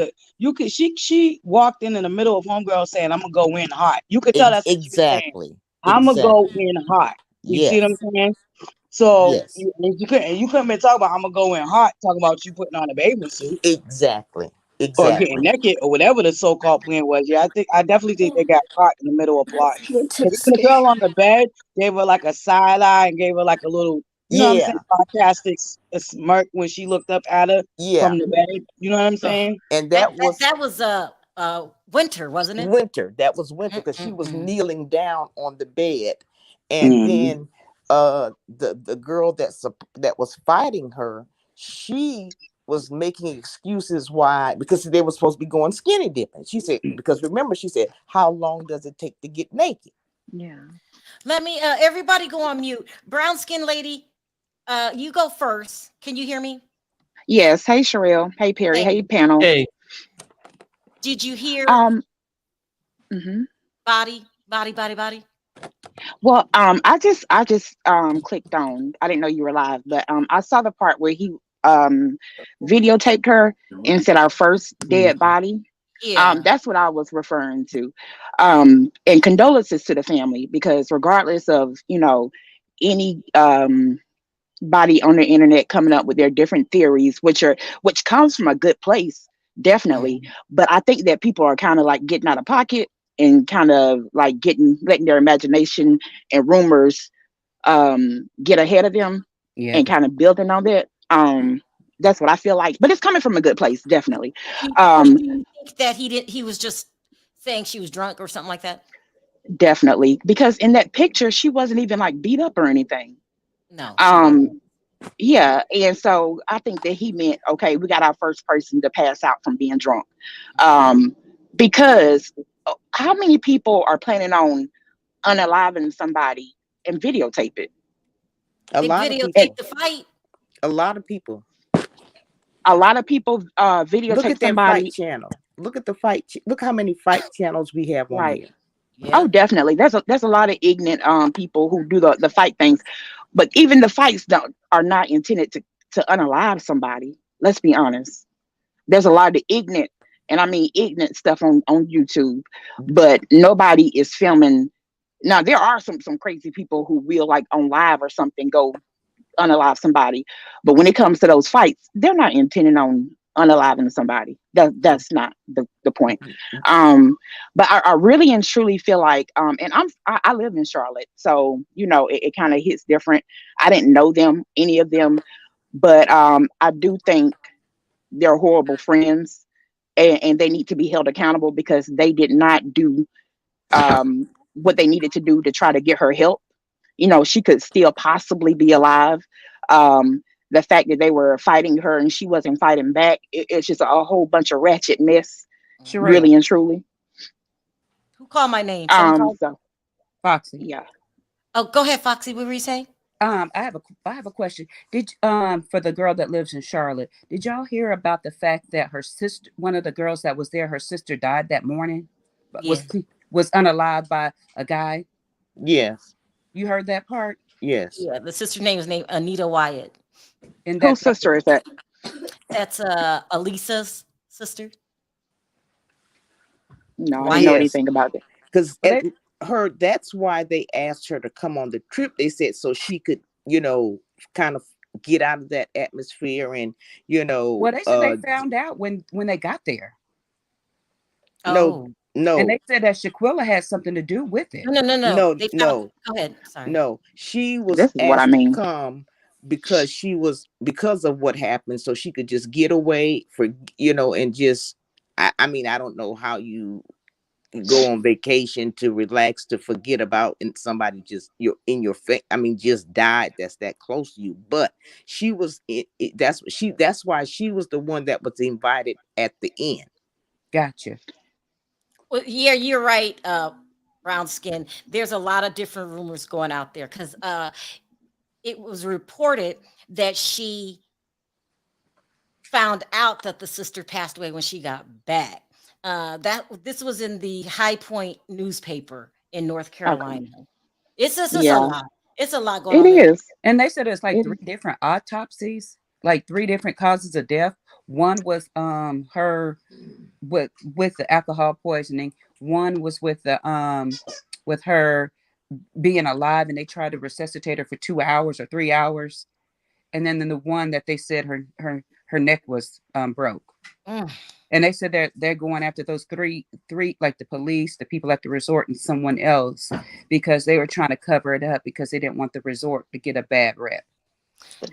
she walked in the middle of homegirl saying, "I'm gonna go in hot." You could tell that's what she was saying. Exactly. I'm gonna go Exactly. in hot. You see what I'm Yes. saying? So Yes. you couldn't be talking about I'm gonna go in hot, talking about you putting on a bathing suit Exactly. or getting Exactly. naked or whatever the so-called plan was. Yeah, I definitely think they got caught in the middle of plotting. Went to the Because even the scale. girl on the bed gave her like a side eye and gave her like a little, you know what I'm Yeah. saying, sarcastic smirk when she looked up at her Yeah. from the bed. You know what I'm saying? And That that was was Winter, wasn't it? Winter. That was Winter because she was Mm-mm-mm. kneeling down on the bed. And Mm-hmm. then the girl that was fighting her, she was making excuses why, because they were supposed to be going skinny dipping. She said, because remember, she said, how long does it take to get naked? Yeah. Let me everybody go on mute. Brown skin lady, you go first. Can you hear me? Yes. Hey, Sharrell. Hey, Perry. Hey, Hey, panel. Hey, did you hear Um. mhm. body? Well, I just clicked on. I didn't know you were live, but I saw the part where he videotaped her and said our first dead body. Yeah. That's what I was referring to. And condolences to the family because regardless of any body on the internet coming up with their different theories, which comes from a good place, definitely. But I think that people are kind of like getting out of pocket and kind of like letting their imagination and rumors get ahead of them Yeah. and kind of building on that. That's what I feel like. But it's coming from a good place, definitely. Do Um, you think that he was just saying she was drunk or something like that? definitely. Because in that picture, she wasn't even like beat up or anything. No, she wasn't. Um, yeah, and so I think that he meant, okay, we got our first person to pass out from being drunk. Um, because how many people are planning on unaliving somebody and videotape it? A They lot of And videotaped people. the fight. A lot of people. a lot of people Look videotape at that fight somebody, channel. Look at the fight. Look how many fight channels we have on right? there. Oh, Yeah. definitely. There's a lot of ignorant people who do the fight things, but even the fights are not intended to unalive somebody. Let's be honest. There's a lot of ignorant, and I mean ignorant stuff on YouTube, but nobody is filming. Now there are some crazy people who will like on live or something go unalive somebody, but when it comes to those fights, they're not intending on unaliving somebody. That's not the point. But I really and truly feel like and I live in Charlotte, so it kind of hits different. I didn't know them, any of them, but I do think they're horrible friends, and they need to be held accountable because they did not do what they needed to do to try to get her help. She could still possibly be alive. The fact that they were fighting her and she wasn't fighting back, it's just a whole bunch of ratchet mess, Sharrell, really and truly. Who called my name? Someone called. So Foxy. yeah. Oh, go ahead, Foxy. What were you saying? I have a question. For the girl that lives in Charlotte, did y'all hear about the fact that her sister, one of the girls that was there, her sister died that morning, but Yeah. was unalived by a guy? Yes. You heard that part? Yes. Yeah. The sister's name is named Anita Wyatt. And Whose sister is that? That's Elisa's sister. No, I Why? don't know Yes, anything about it. because Well, they, that's why they asked her to come on the trip. They said so she could, kind of get out of that atmosphere and, well, they said they found out when they got there, no, Oh, and no, they said that Shanquella had something to do with it. no. no, They found. no, Go ahead. Sorry. no. She was This is what I asked to mean. come because of what happened, so she could just get away and just, I mean, I don't know how you go on vacation to relax, to forget about, and somebody just you're in your face, I mean, just died that's that close to you. But she was that's why she was the one that was invited at the end. Gotcha. Well, yeah, you're right. Brown skin. There's a lot of different rumors going out there because it was reported that she found out that the sister passed away when she got back. This was in the High Point newspaper in North Okay. Carolina. It's just a Yeah, lot. It's a lot going it on there. is. And they said it's like It 3 different autopsies, like 3 different causes of death. One was her with the alcohol poisoning. One was with her being alive, and they tried to resuscitate her for 2 hours or 3 hours. And then the one that they said her neck was broke. Mm. And they said they're going after those three, like the police, the people at the resort, and someone else, because they were trying to cover it up because they didn't want the resort to get a bad rep.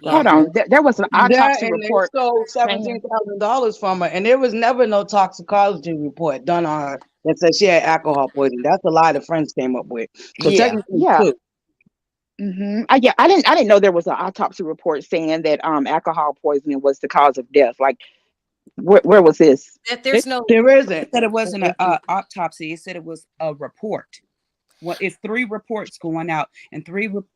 Yeah. Hold on. There was an That autopsy and they report stole saying, $17,000 from her, and there was never no toxicology report done on her that said she had alcohol poisoning. That's a lie the friends came up with. So Yeah, technically, yeah. too. Yeah, I didn't know there was an autopsy report saying that alcohol poisoning was the cause of death. Like, where was this? That They there's no. There isn't. said it wasn't an autopsy. It said it was a report. Well, it's 3 reports going out, and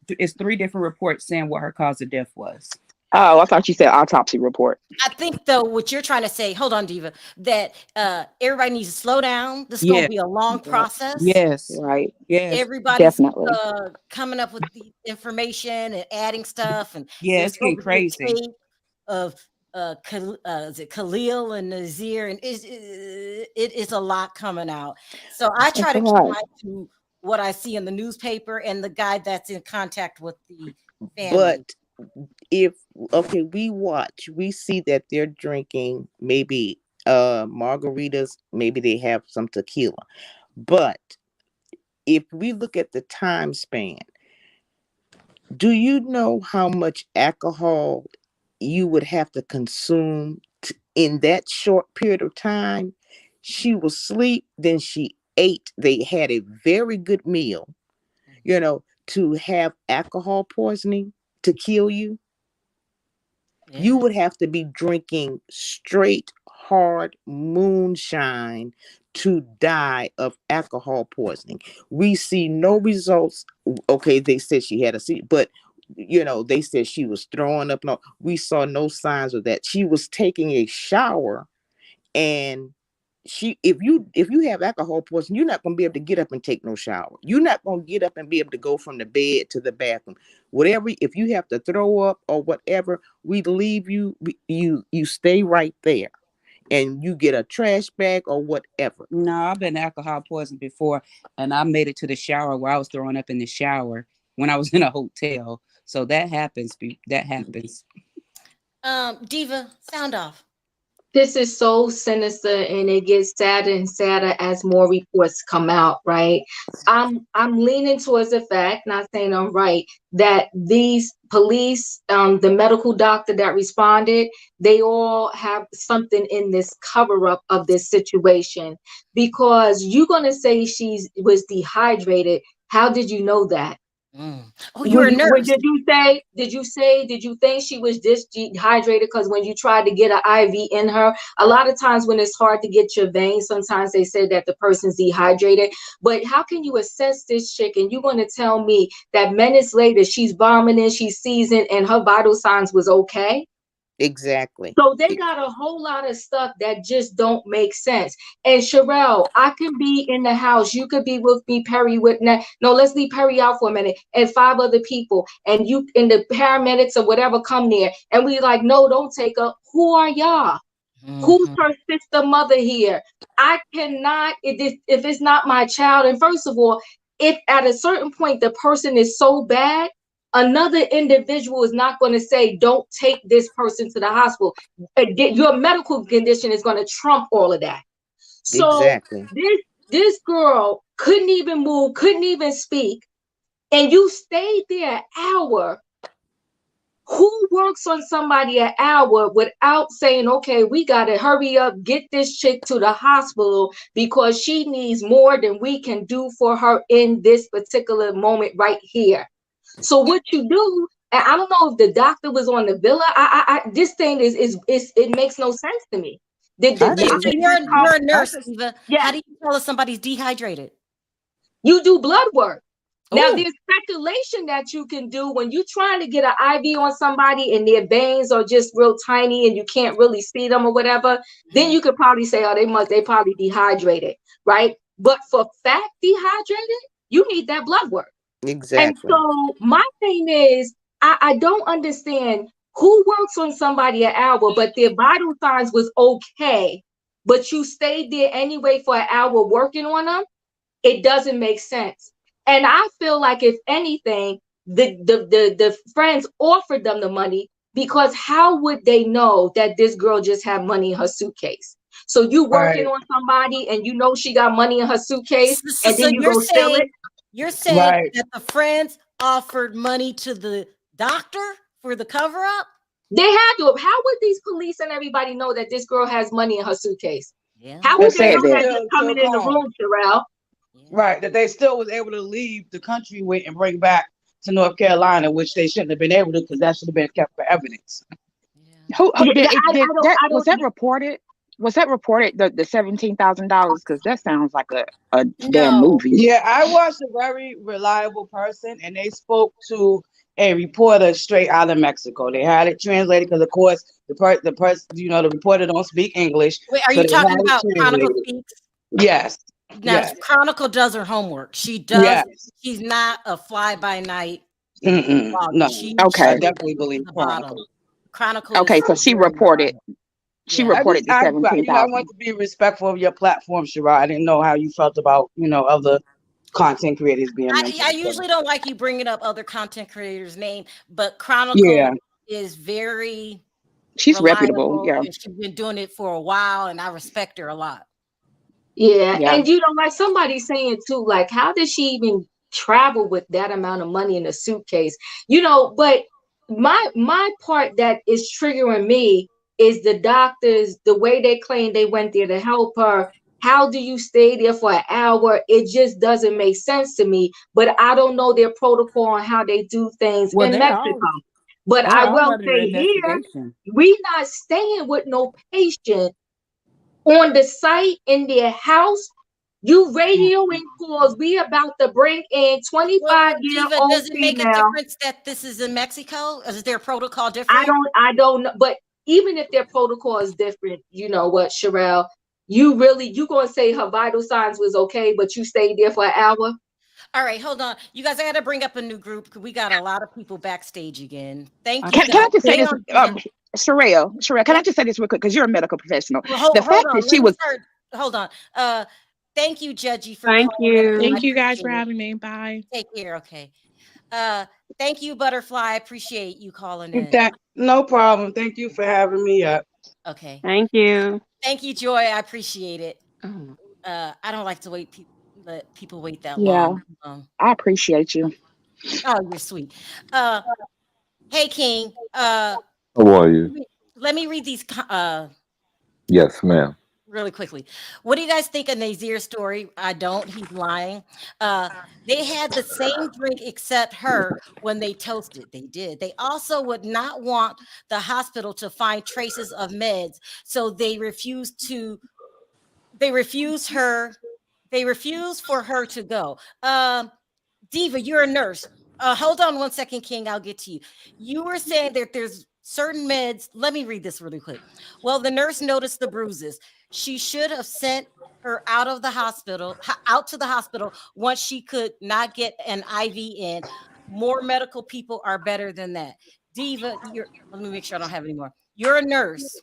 it's 3 different reports saying what her cause of death was. Oh, I thought you said autopsy report. I think though what you're trying to say, hold on, Diva, that everybody needs to slow down. This is Yeah. going to be a long process. Yes. Right. Yes. Everybody's Definitely. coming up with the information and adding stuff, and Yeah, there's it's getting supposed to be a crazy. tape of is it Khalil and Nazir, and it is a lot coming out. So I try It's a to keep lot. my to what I see in the newspaper and the guy that's in contact with the family. but we see that they're drinking maybe margaritas, maybe they have some tequila. But if we look at the time span, do you know how much alcohol you would have to consume in that short period of time? She was asleep, then she ate. They had a very good meal, to have alcohol poisoning to kill you. Yeah. You would have to be drinking straight hard moonshine to die of alcohol poisoning. We see no results. Okay, they said she had a seizure, but they said she was throwing up. No, we saw no signs of that. She was taking a shower, and if you have alcohol poisoning, you're not going to be able to get up and take no shower. You're not going to get up and be able to go from the bed to the bathroom. Whatever, if you have to throw up or whatever, we leave you. You stay right there, and you get a trash bag or whatever. No, I've been alcohol poisoned before, and I made it to the shower where I was throwing up in the shower when I was in a hotel. So that happens. That happens. Diva, sound off. This is so sinister, and it gets sadder and sadder as more reports come out, right? I'm leaning towards the fact, not saying I'm right, that these police, the medical doctor that responded, they all have something in this cover up of this situation, because you're going to say she was dehydrated. How did you know that? Oh, you were a nurse. Did you think she was this dehydrated? Because when you tried to get an IV in her, a lot of times when it's hard to get your veins, sometimes they say that the person's dehydrated. But how can you assess this chick and you're going to tell me that minutes later she's vomiting, she's seizing, and her vital signs was okay? Exactly. So they got a whole lot of stuff that just don't make sense. And Sharrell, I can be in the house. You could be with me, Perry. No, let's leave Perry out for a minute, and 5 other people, and you and the paramedics or whatever come there, and we like, no, don't take her. Who are y'all? Who's her sister, mother here? I cannot. If it's not my child, and first of all, if at a certain point the person is so bad, another individual is not going to say, don't take this person to the hospital. Your medical condition is going to trump all of that. So Exactly. this girl couldn't even move, couldn't even speak, and you stayed there an hour. Who works on somebody an hour without saying, okay, we got to hurry up, get this chick to the hospital because she needs more than we can do for her in this particular moment right here. So what you do, and I don't know if the doctor was on the villa. This thing is it makes no sense to me. So you're a nurse, Eva. Yeah. How do you tell if somebody's dehydrated? You do blood work. Now, Ooh. there's speculation that you can do when you're trying to get an IV on somebody and their veins are just real tiny and you can't really see them or whatever. Then you could probably say, oh, they probably dehydrated, right? But for fact dehydrated, you need that blood work. Exactly. And so my thing is, I don't understand who works on somebody an hour, but their vital signs was okay, but you stayed there anyway for an hour working on them. It doesn't make sense. And I feel like if anything, the friends offered them the money because how would they know that this girl just had money in her suitcase? So you working on somebody and you know she got money in her suitcase, and then you go sell it. You're saying that the friends offered money to the doctor for the cover up? They had to. How would these police and everybody know that this girl has money in her suitcase? Yeah. How would they know that just coming in the room, Sharrell? Right, that they still was able to leave the country with and bring back to North Carolina, which they shouldn't have been able to because that should have been kept for evidence. Was that reported? Was that reported, the $17,000? Because that sounds like a damn movie. Yeah, I watched a very reliable person, and they spoke to a reporter straight out of Mexico. They had it translated because, of course, the person, the reporter don't speak English. Wait, are you talking about Chronicle Speaks? Yes. Now, yes. Chronicle does her homework. She does. Yes. She's not a fly-by-night. No. Okay. I definitely believe Chronicle. Chronicle. Okay, so she reported. She reported the 17,000. I want to be respectful of your platform, Sharrell. I didn't know how you felt about other content creators being mentioned. I usually don't like you bringing up other content creators' name, but Chronicle is very. She's reputable. Yeah, she's been doing it for a while, and I respect her a lot. Yeah. And like somebody saying too, like, how did she even travel with that amount of money in a suitcase? But my part that is triggering me is the doctors, the way they claim they went there to help her. How do you stay there for an hour? It just doesn't make sense to me. But I don't know their protocol on how they do things in Mexico. But I will say here, we not staying with no patient on the site in their house. You radioing calls. We about to bring in 25-year-old Does it make a female. difference that this is in Mexico? Is their protocol different? I don't know. But even if their protocol is different, you know what, Sharrell? You gonna say her vital signs was okay, but you stayed there for an hour? All right, hold on. You guys, I got to bring up a new group because we got a lot of people backstage again. Thank you. Can I just say this? Sharrell, can I just say this real quick? Because you're a medical professional. Hold on. Thank you, Judgy, for Thank calling. you guys for having me. Bye. Take care. Okay. Thank you, Butterfly. I appreciate you calling in. No problem. Thank you for having me up. Okay. Thank you. Thank you, Joy. I appreciate it. I don't like to let people wait that long. I appreciate you. Oh, you're sweet. Hey, King. How are you? Let me read these. Yes, ma'am. Really quickly. What do you guys think of Nazir's story? I don't. He's lying. They had the same drink except her when they toasted. They did. They also would not want the hospital to find traces of meds, so they refused for her to go. Diva, you're a nurse. Hold on 1 second, King. I'll get to you. You were saying that there's certain meds. Let me read this really quick. Well, the nurse noticed the bruises. She should have sent her out of the hospital, out to the hospital once she could not get an IV in. More medical people are better than that. Diva, let me make sure I don't have any more. You're a nurse.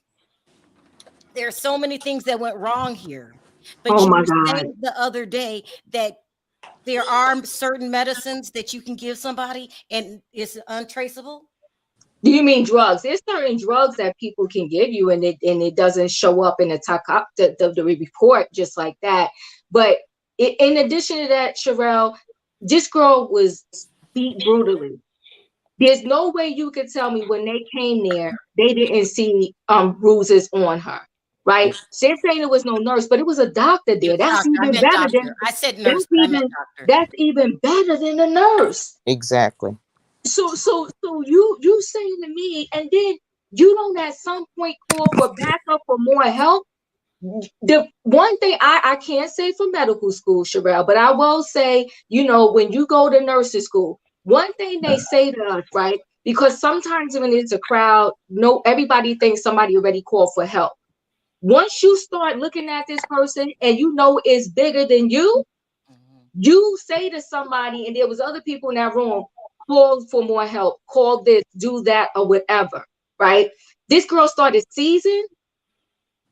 There's so many things that went wrong here. But Oh you my were God. saying the other day that there are certain medicines that you can give somebody and it's untraceable. Do you mean drugs? There's certain drugs that people can give you, and it doesn't show up in the report just like that. But in addition to that, Sharrell, this girl was beat brutally. There's no way you could tell me when they came there they didn't see bruises on her, right? They're saying there was no nurse, but it was a doctor there. That's Doctor. I even meant better doctor. than I said nurse, but I meant doctor. that's even better than a nurse. Exactly. So you saying to me, and then you don't at some point call for backup for more help. The one thing I can't say for medical school, Sharrell, but I will say, when you go to nursing school, one thing they say to us, right? Because sometimes when it's a crowd, everybody thinks somebody already called for help. Once you start looking at this person and it's bigger than you, you say to somebody, and there was other people in that room, call for more help, call this, do that, or whatever, right? This girl started seizing.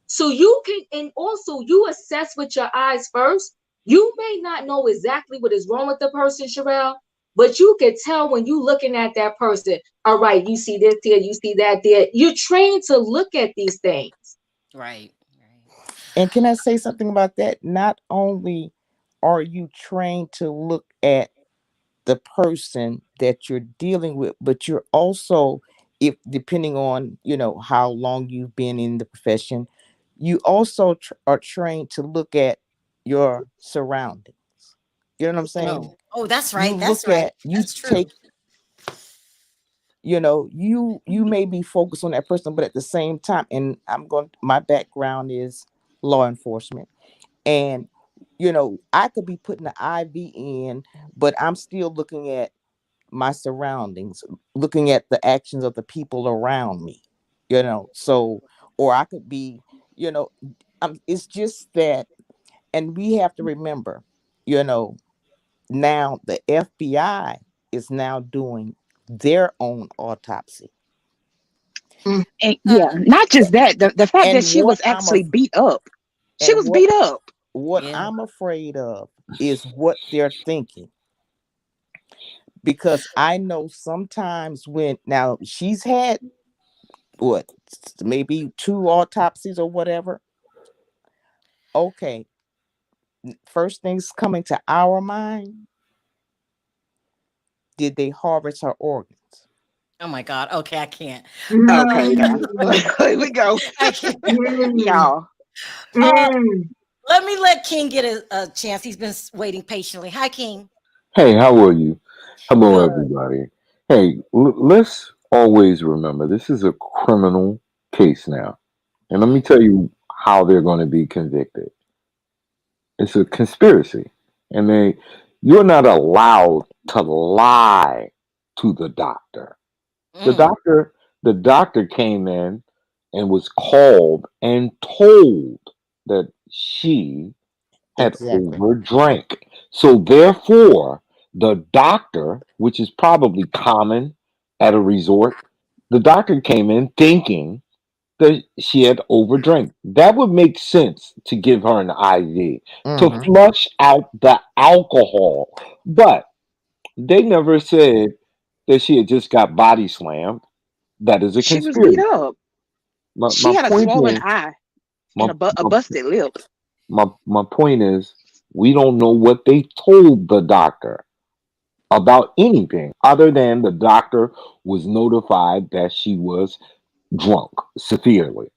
So you can, and also you assess with your eyes first. You may not know exactly what is wrong with the person, Sharrell, but you can tell when you looking at that person. All right, you see this here, you see that there. You're trained to look at these things. Right. And can I say something about that? Not only are you trained to look at the person that you're dealing with, but you're also, if depending on how long you've been in the profession, you also are trained to look at your surroundings. You know what I'm saying? Oh, that's You right. That's look right. at, you That's true. take, you may be focused on that person, but at the same time, and my background is law enforcement, and I could be putting the IV in, but I'm still looking at my surroundings, looking at the actions of the people around me, so, or I could be, it's just that. And we have to remember, now the FBI is now doing their own autopsy. And yeah, not just that, the fact that And she was actually beat up. She was beat up. What I'm afraid of is what they're thinking. Because I know sometimes now she's had maybe 2 autopsies or whatever. Okay. First things coming to our mind, did they harvest her organs? Oh my God. Okay, I can't. Okay, now here we go. I can't. Y'all. Let me let King get a chance. He's been waiting patiently. Hi, King. Hey, how are you? Hello, everybody. Hey, let's always remember this is a criminal case now. And let me tell you how they're going to be convicted. It's a conspiracy. And you're not allowed to lie to the doctor. The doctor came in and was called and told that she had overdrank. So therefore, the doctor, which is probably common at a resort, the doctor came in thinking that she had overdrank. That would make sense to give her an IV to flush out the alcohol. But they never said that she had just got body slammed. That is a She was beat conspiracy. up. My She had a point swollen is, eye my, and a my, busted lip. my point is, we don't know what they told the doctor about anything other than the doctor was notified that she was drunk severely.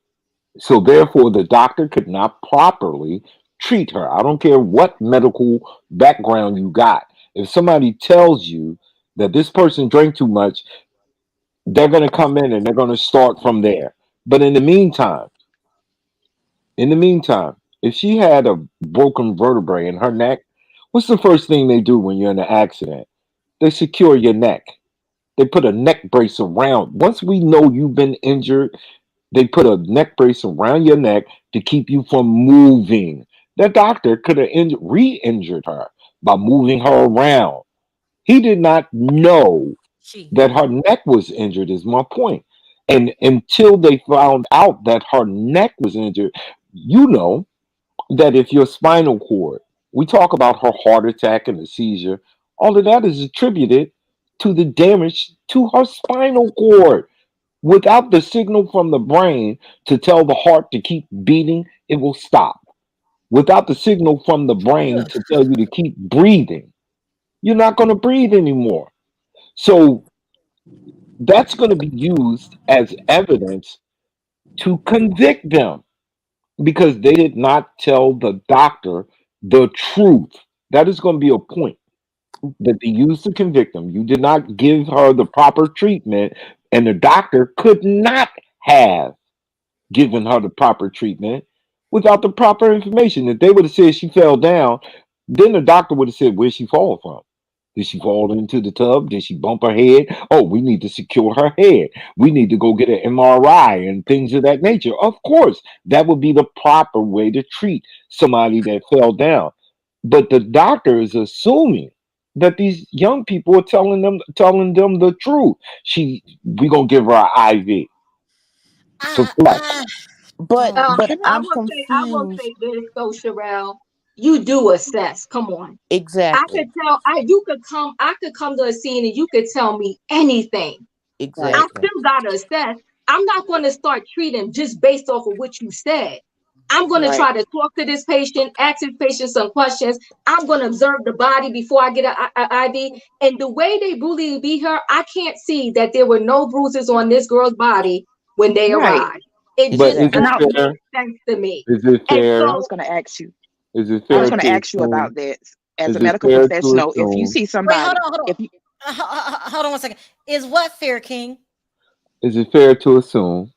So therefore, the doctor could not properly treat her. I don't care what medical background you got. If somebody tells you that this person drank too much, they're going to come in and they're going to start from there. But in the meantime, if she had a broken vertebrae in her neck, what's the first thing they do when you're in an accident? They secure your neck. They put a neck brace around. Once we know you've been injured, they put a neck brace around your neck to keep you from moving. The doctor could have re-injured her by moving her around. He did not know She. that her neck was injured, is my point. And until they found out that her neck was injured, you know that if your spinal cord, we talk about her heart attack and the seizure, all of that is attributed to the damage to her spinal cord. Without the signal from the brain to tell the heart to keep beating, it will stop. Without the signal from the brain to tell you to keep breathing, you're not going to breathe anymore. So that's going to be used as evidence to convict them because they did not tell the doctor the truth. That is going to be a point that they used to convict them. You did not give her the proper treatment, and the doctor could not have given her the proper treatment without the proper information. If they would have said she fell down, then the doctor would have said, where'd she fall from? Did she fall into the tub? Did she bump her head? Oh, we need to secure her head. We need to go get an MRI and things of that nature. Of course, that would be the proper way to treat somebody that fell down. But the doctor is assuming that these young people are telling them the truth. We gonna give her an IV to I, flex. I, But oh, but I I'm will say, I will confused. say this though, Sharrell. You do assess. Come on. I Exactly. could tell I could come to a scene and you could tell me anything. Right. I Exactly. still gotta assess. I'm not going to start treating just based off of what you said. I'm going to Right. try to talk to this patient, ask this patient some questions. I'm going to observe the body before I get an IV. And the way they brutally beat her, I can't see that there were no bruises on this girl's body when they Right. arrived. It But just is Exactly. it And doesn't make fair? sense to me. Is it And fair? I was so, going to ask you. Is it I was fair going to to ask you about assume? this. As Is a it medical fair to professional, if you assume? see wait, hold somebody, on, hold on. if you Hold on 1 second. Is what fair, King? Is it fair to assume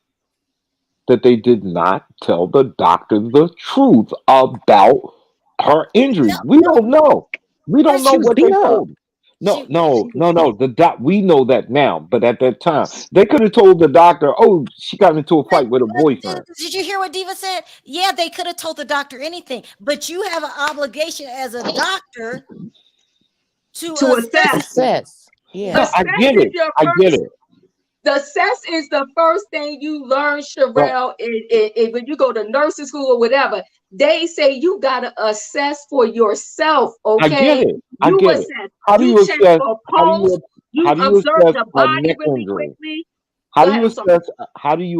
that they did not tell the doctor the truth about her No, injuries? We no. don't know. We don't First, know she was what they beat up, told. No, she no, she was no, no. We know that now, but at that time, they could have told the doctor, "Oh, she got into a fight with her but boyfriend." did you hear what Diva said? Yeah, they could have told the doctor anything, but you have an obligation as a doctor to to assess. assess, Assess. No, Yes. I assess get is it. your I get first. it. The assess is the first thing you learn, No, Sharrell, when you go to nursing school or whatever. They say you got to assess for yourself, I get okay? it. I You get it. assess. How do You you check assess? for How do pulse. you? You How do you observe assess the a body neck really injury? quickly. How Go do ahead, you I'm sorry.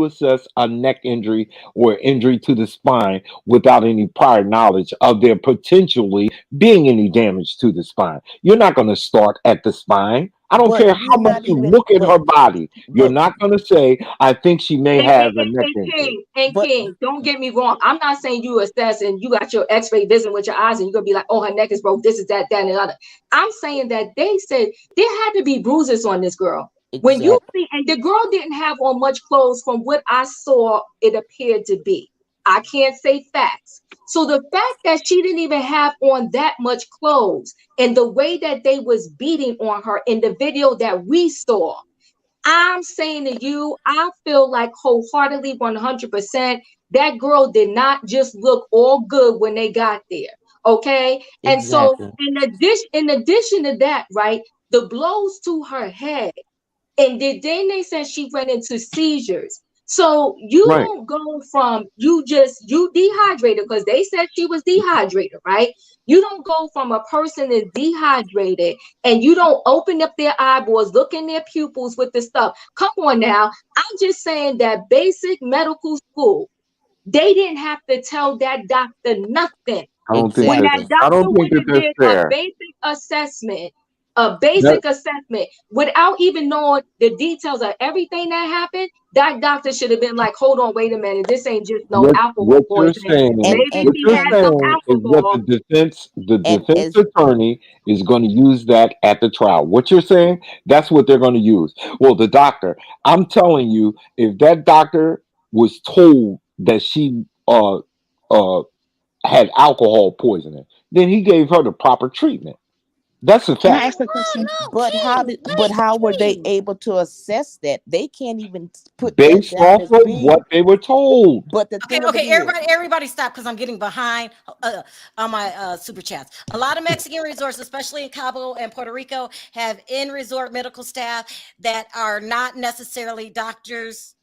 assess a neck injury or injury to the spine without any prior knowledge of there potentially being any damage to the spine? You're not going to start at the spine. I don't But care you're how much not you even look at her body. You're but not going to say, "I think she may And, have a neck injury." King, and but King, don't get me wrong. I'm not saying you assess and you got your x-ray vision with your eyes and you're going to be like, oh, her neck is broke. This is that, and the other. I'm saying that they said there had to be bruises on this girl. When you exactly. see, and the girl didn't have on much clothes from what I saw, it appeared to be. I can't say facts. So the fact that she didn't even have on that much clothes and the way that they was beating on her in the video that we saw, I'm saying to you, I feel like wholeheartedly 100% that girl did not just look all good when they got there. Okay. And so Exactly. in addition to that, right, the blows to her head, and then they said she went into seizures. So you Right. don't go from you dehydrated because they said she was dehydrated, right? You don't go from a person that's dehydrated and you don't open up their eyeballs, look in their pupils with the stuff. Come on now. I'm just saying that basic medical school, they didn't have to tell that doctor nothing. I don't think When that. that Exactly. I doctor don't think would that have that's did fair. a That basic assessment without even knowing the details of everything that happened, that doctor should have been like, hold on, wait a minute, this ain't just no alcohol what you're poisoning. And saying, Maybe and what she you're had and some saying is what alcohol. the and defense as attorney is going to use that at the trial. What you're saying, that's what they're going to use. Well, the doctor, I'm telling you, if that doctor was told that she uh had alcohol poisoning, then he gave her the proper treatment. That's a Can I fact. ask a question? No, But how King. did? Wait, But how were they King. able to assess that? They can't even put that Based down off as of being. what they were told. But the Okay, thing of it okay, is, everybody stop because I'm getting behind on my super chats. A lot of Mexican resorts, especially in Cabo and Puerto Rico, have in-resort medical staff that are not necessarily doctors.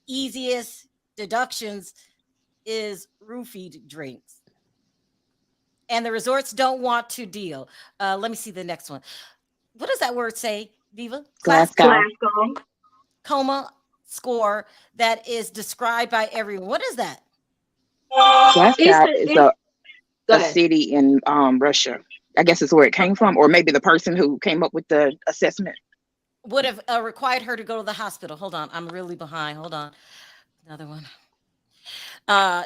Easiest deductions is roofied drinks. And the resorts don't want to deal. Let me see the next one. What does that word say, Viva? Glasgow. Glasgow. Coma score that is described by everyone. What is that? Glasgow is Go a ahead. city in Russia. I guess it's where it came from, or maybe the person who came up with the assessment. Would have required her to go to the hospital. Hold on. I'm really behind. Hold on. Another one.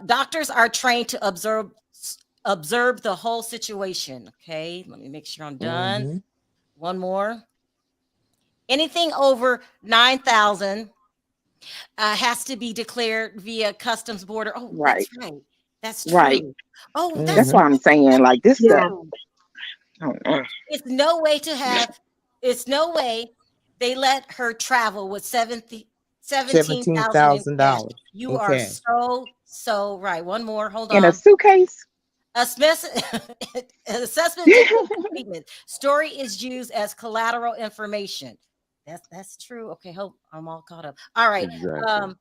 Doctors are trained to observe the whole situation. Okay. Let me make sure I'm done. Mhm. One more. Anything over 9,000 has to be declared via customs border. Oh, Right. that's right. That's Right. true. Oh, That's that's why I'm saying, like, this stuff. true. Oh, It's no way to have. It's no way they let her travel with 17,000 in cash. $17,000 You in are cash. so right. One more. Hold in a on. suitcase. Assessment dictates treatment. Story is used as collateral information. That's true. Okay, hope I'm all caught up. All right. Exactly.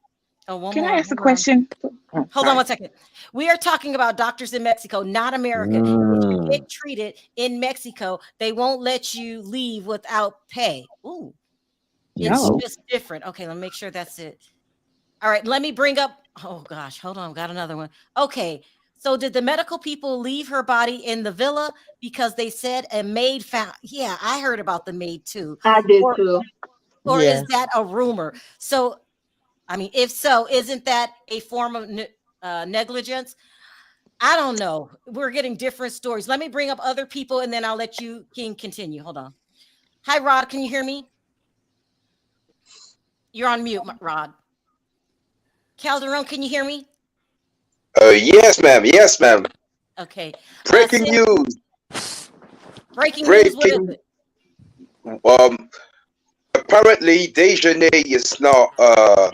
One Can more. I ask a Hold on. question? Hold on Sorry. 1 second. We are talking about doctors in Mexico, not America. If you get treated in Mexico, they won't let you leave without pay. Ooh, it's No. just different. Okay, let me make sure that's it. All right, let me bring up. Oh gosh, hold on, got another one. Okay, so did the medical people leave her body in the villa because they said a maid found? Yeah, I heard about the maid too. I did Or, too. or Yes. is that a rumor? So, I mean, if so, isn't that a form of negligence? I don't know. We're getting different stories. Let me bring up other people and then I'll let you, King, continue. Hold on. Hi, Rod. Can you hear me? You're on mute, Rod. Calderon, can you hear me? Yes, ma'am. Yes, ma'am. Okay. Breaking Sid, news. breaking news. What is Breaking. it? Apparently, Dejanay is now a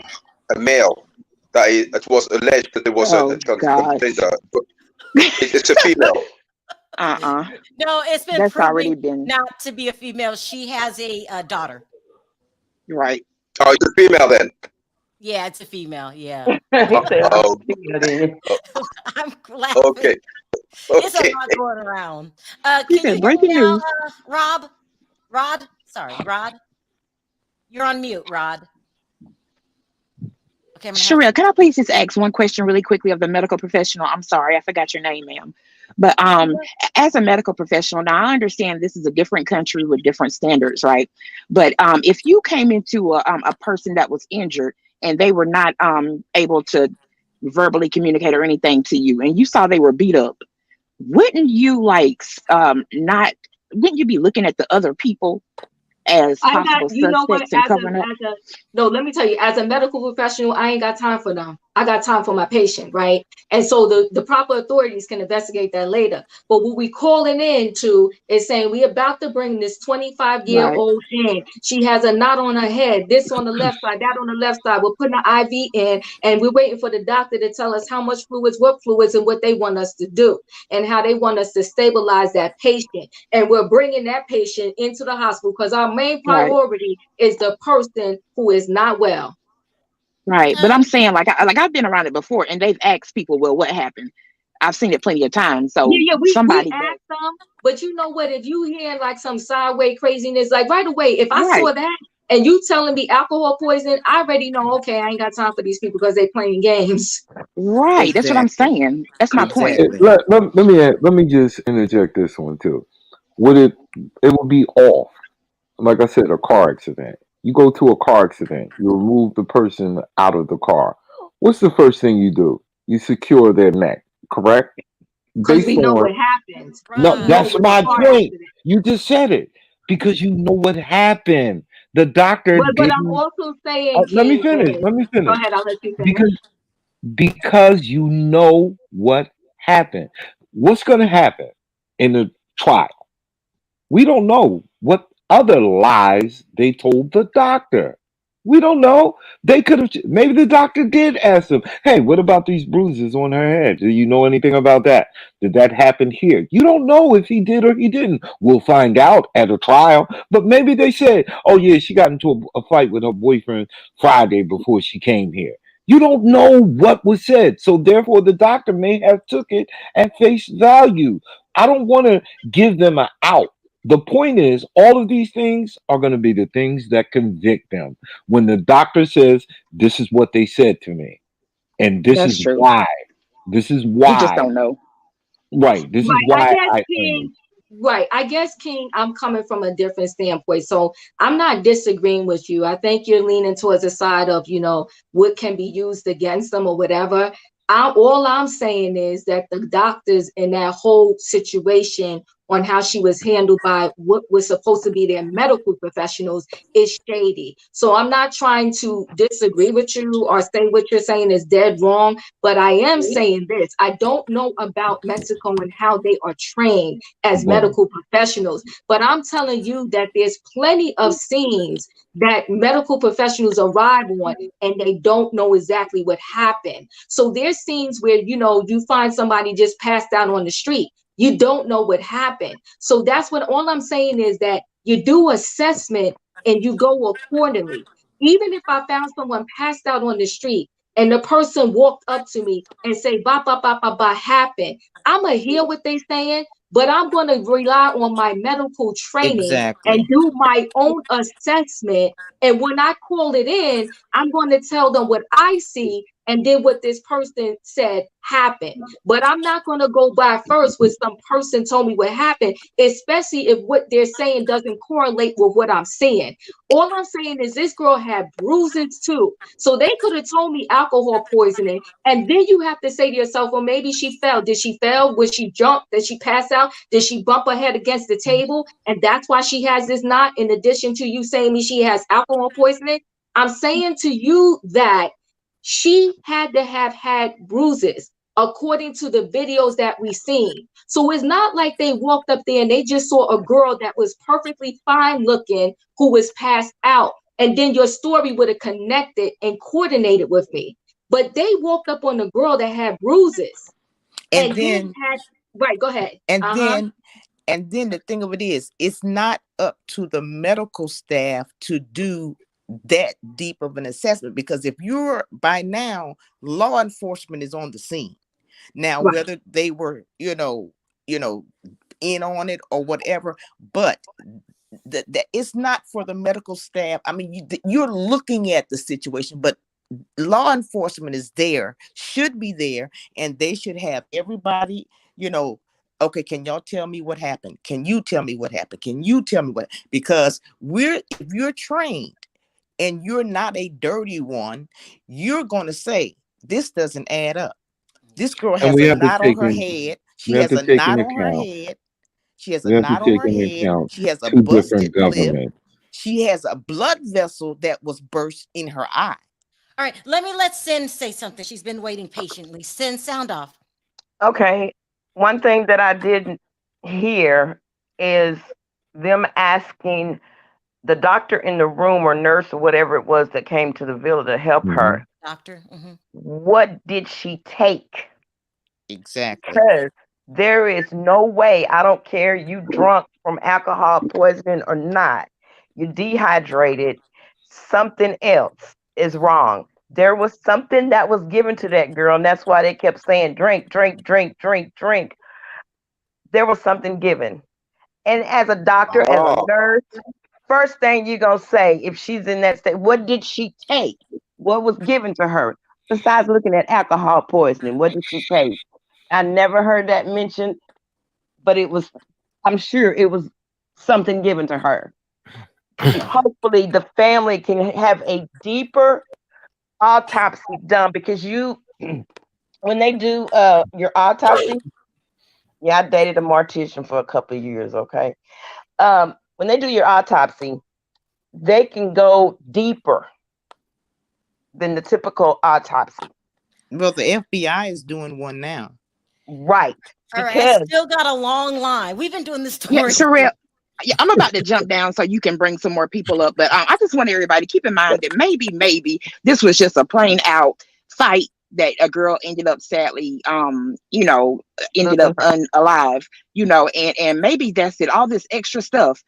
male. It was alleged that it was a Oh gosh. transgender, but it's a female. No, it's been That's already proven been not to be a female. She has a daughter. right. Oh, it's a female then. Yeah, it's a female. Yeah. Oh, I'm laughing. okay. It's a Okay. lot going around. He Can you said hear me breaking now, news. Rob? Rod? Sorry, Rod. You're on mute, Rod. Okay, I'm gonna have Sharrell, can I please just ask one question really quickly of the medical professional? I'm sorry, I forgot your name, ma'am. But as a medical professional, now I understand this is a different country with different standards, right? But if you came into a person that was injured and they were not able to verbally communicate or anything to you, and you saw they were beat up, wouldn't you not? Wouldn't you be looking at the other people as I got, possible you know what, suspects and covering up? no, let me tell you, as a medical professional, I ain't got time for them. I got time for my patient, right? And so the proper authorities can investigate that later. But what we calling in to is saying we about to bring this 25-year-old in. She has a knot on her head, this on the left side, that on the left side. We're putting an IV in, and we're waiting for the doctor to tell us how much fluids, what fluids, and what they want us to do, and how they want us to stabilize that patient. And we're bringing that patient into the hospital because our main priority is the person who is not well. Right. But I'm saying, I've been around it before, and they've asked people, well, what happened? I've seen it plenty of times. So we somebody asked them, but you know what? If you hear like some sideway craziness, like right away, if I saw that and you telling me alcohol poison, I already know, okay, I ain't got time for these people because they playing games. Right. That's what I'm saying. That's my point. Let me just interject this one too. It would be off. Like I said, a car accident. You go to a car accident, you remove the person out of the car. What's the first thing you do? You secure their neck, correct? Because we know what happened. No, that's my point. Accident. You just said it. Because you know what happened. The doctor But I'm also saying, let me finish. Go ahead, I'll let you finish. Because you know what happened. What's going to happen in the trial? We don't know what other lies they told the doctor. We don't know. They could have, maybe the doctor did ask them, hey, what about these bruises on her head? Do you know anything about that? Did that happen here? You don't know if he did or he didn't. We'll find out at a trial. But maybe they said, oh, yeah, she got into a fight with her boyfriend Friday before she came here. You don't know what was said. So therefore, the doctor may have took it at face value. I don't want to give them an out. The point is, all of these things are going to be the things that convict them. When the doctor says, this is what they said to me, and this That's is true. why, this is We just why, don't know. right, this is Right. I why guess I King. am. Right. I guess King, I'm coming from a different standpoint. So I'm not disagreeing with you. I think you're leaning towards the side of, what can be used against them or whatever. All I'm saying is that the doctors in that whole situation on how she was handled by what was supposed to be their medical professionals is shady. So I'm not trying to disagree with you or say what you're saying is dead wrong, but I am saying this. I don't know about Mexico and how they are trained as Boom. medical professionals, but I'm telling you that there's plenty of scenes that medical professionals arrive on and they don't know exactly what happened. So there's scenes where, you find somebody just passed out on the street. You don't know what happened. So that's what all I'm saying is that you do assessment and you go accordingly. Even if I found someone passed out on the street and the person walked up to me and say, ba, ba, ba, ba, ba, happened, I'm going to hear what they're saying, but I'm going to rely on my medical training and Exactly. do my own assessment. And when I call it in, I'm going to tell them what I see and then what this person said happened. But I'm not going to go by first with some person told me what happened, especially if what they're saying doesn't correlate with what I'm seeing. All I'm saying is this girl had bruises too. So they could have told me alcohol poisoning. And then you have to say to yourself, well, maybe she fell. Did she fail? Was she jump? Did she pass out? Did she bump her head against the table? And that's why she has this knot, in addition to you saying me she has alcohol poisoning. I'm saying to you that she had to have had bruises according to the videos that we seen. So it's not like they walked up there and they just saw a girl that was perfectly fine looking who was passed out. And then your story would have connected and coordinated with me. But they walked up on the girl that had bruises. And then Right, go ahead. and then the thing of it is, it's not up to the medical staff to do that deep of an assessment, because if you're, by now, law enforcement is on the scene now, Right. whether they were in on it or whatever, but that it's not for the medical staff. I mean, you're looking at the situation, but law enforcement is there, should be there, and they should have everybody, okay, can y'all tell me what happened? Can you tell me what happened? Can you tell me what? Because if you're trained and you're not a dirty one, you're going to say, this doesn't add up. This girl And has we a have to knot on take her in, head. She we have has to a take knot in on her account, head. She has a we have to knot on take her in head. account She has a two different busted lip. governments. She has a blood vessel that was burst in her eye. All right, let Sin say something. She's been waiting patiently. Sin, sound off. Okay. One thing that I didn't hear is them asking the doctor in the room or nurse or whatever it was that came to the villa to help her, Doctor. what did she take? Exactly. Because there is no way, I don't care you drunk from alcohol poisoning or not, you dehydrated, something else is wrong. There was something that was given to that girl, and that's why they kept saying drink, drink, drink, drink, drink. There was something given. And as a doctor, as a nurse, first thing you're going to say, if she's in that state, what did she take? What was given to her? Besides looking at alcohol poisoning, what did she take? I never heard that mentioned, but I'm sure it was something given to her. And hopefully the family can have a deeper autopsy done, because when they do your autopsy, I dated a mortician for a couple of years, okay? When they do your autopsy, they can go deeper than the typical autopsy. Well, the FBI is doing one now. Right. All right, I still got a long line. We've been doing this story. Yeah, Sharrell, Yeah, I'm about to jump down so you can bring some more people up. But I just want everybody to keep in mind that maybe this was just a plain out fight that a girl ended up sadly, ended up unalive, and maybe that's it. All this extra stuff.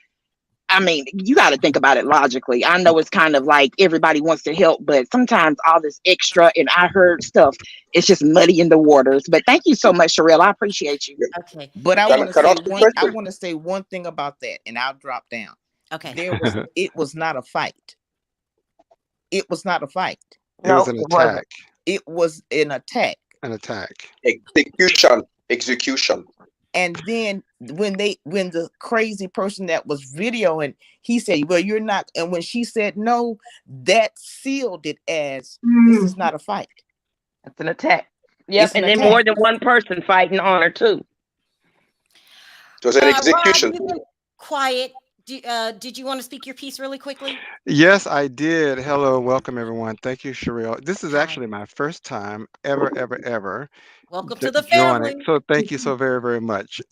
I mean, you got to think about it logically. I know it's kind of like everybody wants to help, but sometimes all this extra and I heard stuff, it's just muddying the waters. But thank you so much, Sharrell. I appreciate you. Okay. But I Can, want to can I say ask a one. I question? want to say one thing about that, and I'll drop down. Okay. It was not a fight. It was not a fight. It was No, an it wasn't. attack. It was an attack. An attack. Execution. And then when the crazy person that was videoing, he said, "Well, you're not." And when she said no, that sealed it as this is not a fight. It's an attack. Yep, It's an and then attack. more than one person fighting on her too. It was an Rod, execution. you've been quiet. Did you want to speak your piece really quickly? Yes, I did. Hello, welcome everyone. Thank you, Sharrell. This is Hi. actually my first time ever Welcome to the joining. family. So thank you so very, very much.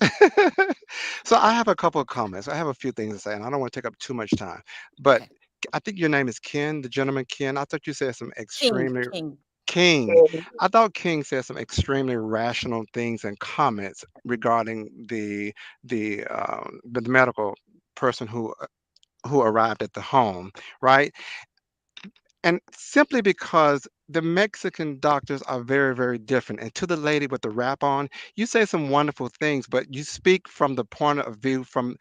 So I have a couple of comments. I have a few things to say, and I don't want to take up too much time. But Okay. I think your name is Ken, the gentleman Ken. I thought you said some extremely King. King. I thought King said some extremely rational things and comments regarding the medical person who arrived at the home, right? And simply because the Mexican doctors are very, very different. And to the lady with the wrap on, you say some wonderful things, but you speak from the point of view from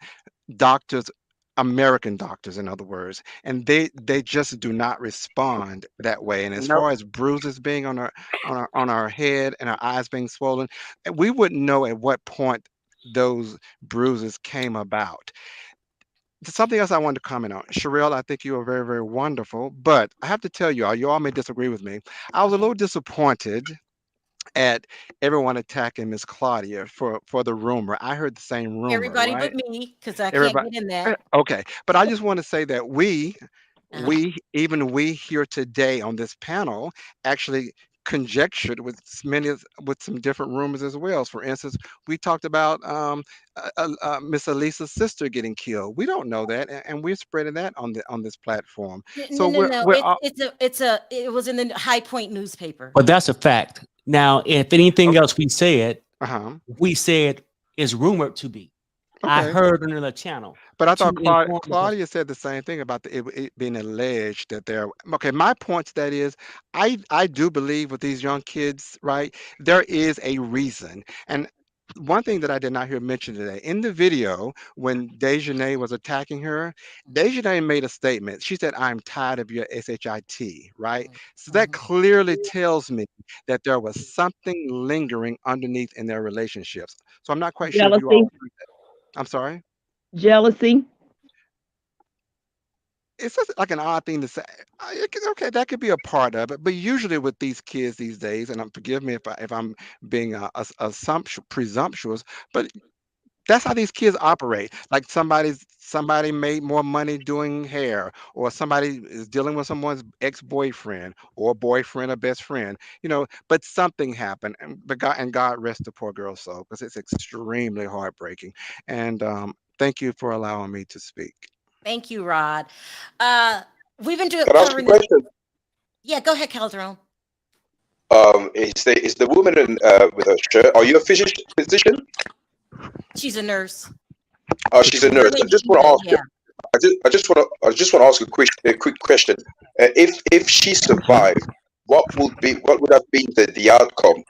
doctors, American doctors, in other words, and they just do not respond that way. And as Nope. far as bruises being on our head and our eyes being swollen, we wouldn't know at what point those bruises came about. Something else I wanted to comment on. Sharrell, I think you are very, very wonderful. But I have to tell you all may disagree with me. I was a little disappointed at everyone attacking Miss Claudia for the rumor. I heard the same rumor, Everybody right? but me, because I can't Everybody. get in that. Okay, but I just want to say that we Uh-huh. here today on this panel actually conjectured with with some different rumors as well. For instance, we talked about Miss Elisa's sister getting killed. We don't know that, and we're spreading that on this platform. So No. we're all, It was in the High Point newspaper. But that's a fact. Now, if anything else we said is rumored to be. I okay. heard on another channel. But I to thought inform the Claudia said the same thing about it being alleged that they're okay. My point to that is, I do believe with these young kids, right? There is a reason. And one thing that I did not hear mentioned today in the video when Dejanay was attacking her, Dejanay made a statement. She said, "I'm tired of your shit," right? So that clearly tells me that there was something lingering underneath in their relationships. So I'm not quite sure if you all Jealousy. agree with that. I'm sorry. Jealousy. It's just like an odd thing to say. Okay, that could be a part of it, but usually with these kids these days, and forgive me if I'm being presumptuous, but that's how these kids operate. Like somebody made more money doing hair, or somebody is dealing with someone's ex-boyfriend or boyfriend or best friend, but something happened, and God rest the poor girl's soul, because it's extremely heartbreaking. And thank you for allowing me to speak. Thank you, Rod. We've been Can I ask a covering this. question? Yeah, go ahead, Calderon. Is the woman with her shirt? Are you a physician? She's a nurse. Oh, she's a nurse. I just want to ask. Yeah. I just want to ask a quick question. If she survived, what would have been the outcome?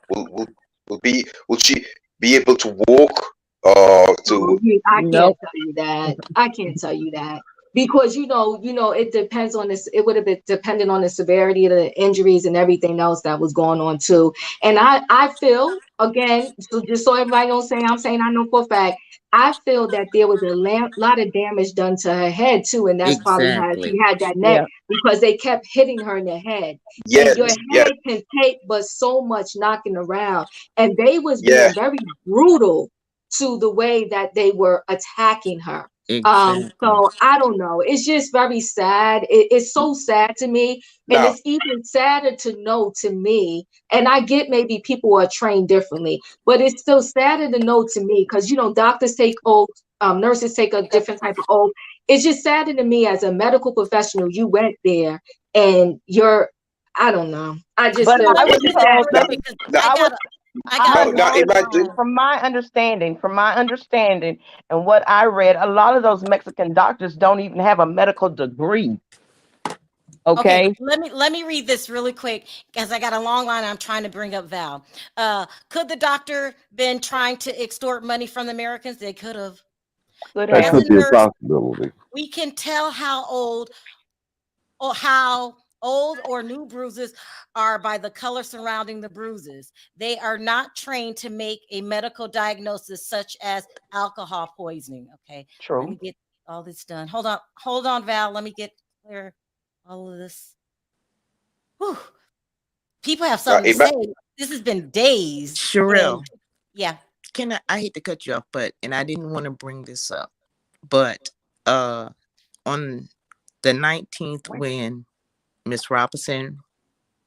Will she be able to walk? I can't tell you that. I can't tell you that. Because it depends on this. It would have been dependent on the severity of the injuries and everything else that was going on too. And I feel, again, so just so everybody don't say I'm saying I know for a fact, I feel that there was a lot of damage done to her head too, and that's probably how she had that neck, because they kept hitting her in the head. Yes, and your head can take but so much knocking around, and they was being very brutal to the way that they were attacking her. Exactly. So I don't know. It's just very sad. It's so sad to me. And Now, it's even sadder to know to me. And I get maybe people are trained differently, but it's still sadder to know to me because, doctors take oaths, nurses take a different type of oath. It's just sadder to me as a medical professional. You went there and I don't know. I just But feel I like was it's told sad. that now, I I got was now told imagine. from my understanding and what I read, a lot of those Mexican doctors don't even have a medical degree. Okay, Okay, let me read this really quick because I got a long line. I'm trying to bring up Val. Could the doctor been trying to extort money from the Americans? They could have. could That As have. a could be a nurse, possibility. we can tell how old or new bruises are by the color surrounding the bruises. They are not trained to make a medical diagnosis such as alcohol poisoning. Okay, let me True. get all this done. Hold on, Val. Let me get clear all of this. Whew. People have Now, something to say. This has been days. Sharrell, And yeah. I hate to cut you off, and I didn't want to bring this up, but on the 19th, when Miss Robinson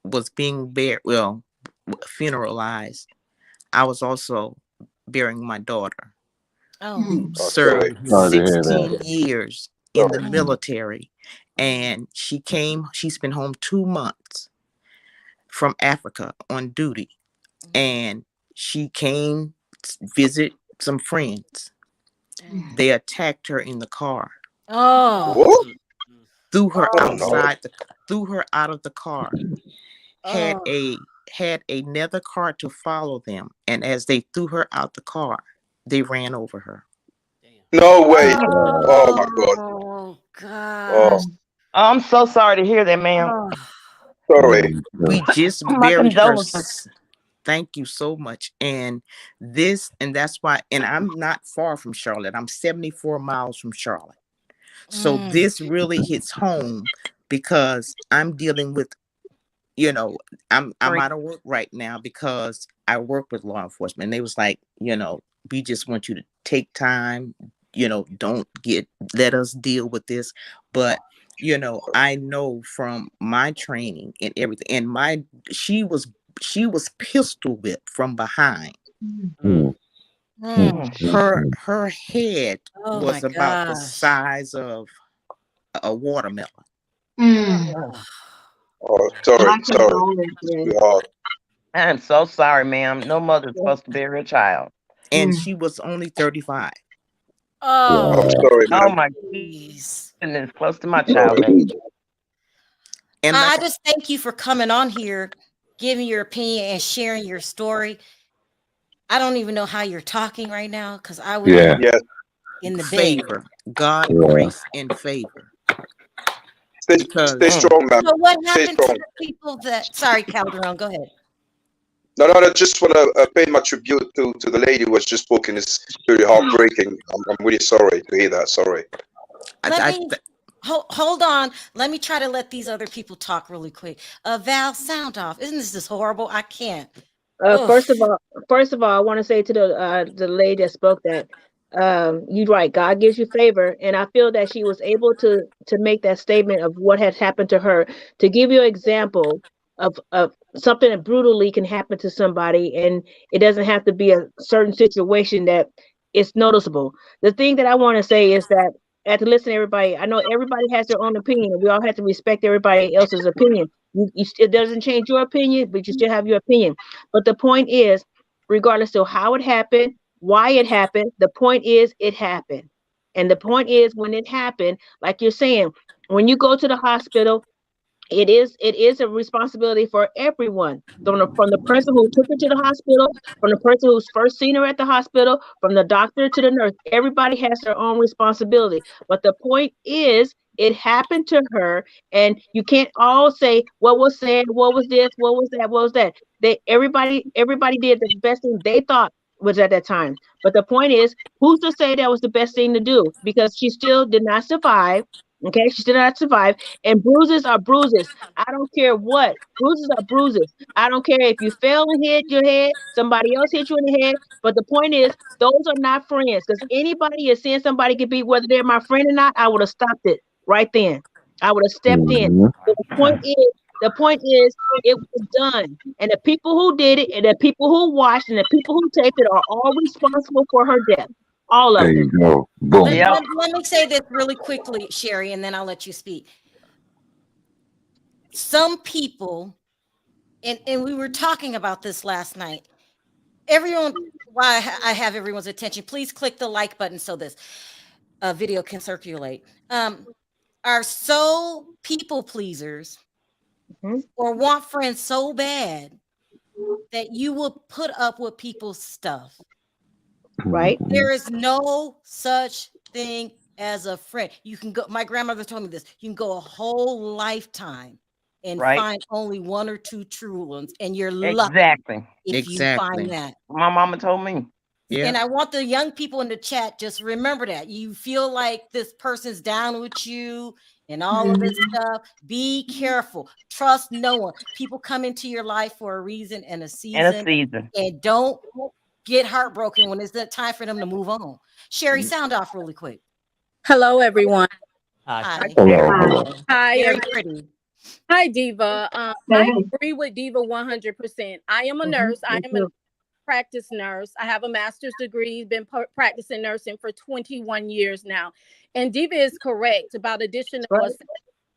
was being funeralized, I was also burying my daughter, who oh, served sorry. Sorry to hear 16 that. years in the Sorry. military, and she's been home 2 months from Africa on duty, and she came to visit some friends. They attacked her in the car, Oh. What? threw her Oh no. threw her out of the car, had another car to follow them, and as they threw her out the car, they ran over her. No way. Oh my God. Oh Oh, gosh. I'm so sorry to hear that, ma'am. sorry. We just My buried her. condolences. Thank you so much. And that's why, and I'm not far from Charlotte. I'm 74 miles from Charlotte. So this really hits home because I'm dealing with, I'm out of work right now because I work with law enforcement. And they was like, we just want you to take time, don't let us deal with this. But I know from my training and everything, and she was pistol whipped from behind. Her head was about the size of a watermelon. Oh, sorry. My Sorry. condolences. Hard. I'm so sorry, ma'am. No mother's supposed to bury a child. And she was only 35. Oh, I'm sorry, Oh man. my jeez. goodness, close to my child age. And I just thank you for coming on here, giving your opinion and sharing your story. I don't even know how you're talking right now because I would Yeah. Yes. in the bed. favor, God, Yeah. grace, and favor. Stay Because strong, man. So what Stay happened to strong. the people that? Sorry, Calderon, go ahead. No, I just want to pay my tribute to the lady who has just spoken. It's really heartbreaking. I'm really sorry to hear that. Sorry. Hold on. Let me try to let these other people talk really quick. Val, sound off. Isn't this horrible? I can't. First of all, I want to say to the lady that spoke that you're right. God gives you favor, and I feel that she was able to make that statement of what has happened to her to give you an example of something that brutally can happen to somebody, and it doesn't have to be a certain situation that it's noticeable. The thing that I want to say is that after listening to everybody, I know everybody has their own opinion, and we all have to respect everybody else's opinion. It doesn't change your opinion, but you still have your opinion. But the point is, regardless of how it happened, why it happened, the point is it happened. And the point is when it happened, like you're saying, when you go to the hospital, it is a responsibility for everyone, from the person who took her to the hospital, from the person who's first seen her at the hospital, from the doctor to the nurse. Everybody has their own responsibility. But the point is, it happened to her, and you can't all say what was said, what was this, what was that, what was that. Everybody did the best thing they thought was at that time. But the point is, who's to say that was the best thing to do? Because she still did not survive. Okay, she did not survive. And bruises are bruises. I don't care what. Bruises are bruises. I don't care if you fell and hit your head, somebody else hit you in the head. But the point is, those are not friends. Because anybody is saying somebody could be, whether they're my friend or not, I would have stopped it right then. I would have stepped in. But the point is, it was done. And the people who did it, and the people who watched, and the people who taped it are all responsible for her death. All of There them. you go. Boom. Let me say this really quickly, Sherry, and then I'll let you speak. Some people, and we were talking about this last night. Everyone, why I have everyone's attention, please click the like button so this video can circulate. Are so people pleasers or want friends so bad that you will put up with people's stuff. Right. There is no such thing as a friend. You can go, my grandmother told me this, you can go a whole lifetime and find only one or two true ones, and you're lucky if you find that. My mama told me. Yeah. And I want the young people in the chat, just remember that. You feel like this person's down with you and all of this stuff. Be careful. Trust no one. People come into your life for a reason and a season. And don't get heartbroken when it's the time for them to move on. Sherry, sound off really quick. Hello, everyone. Hi. Hello. Hi. Very pretty. Hi, Diva. I agree with Diva 100%. I am a nurse. I am a practice nurse. I have a master's degree, been practicing nursing for 21 years now. And Diva is correct about additional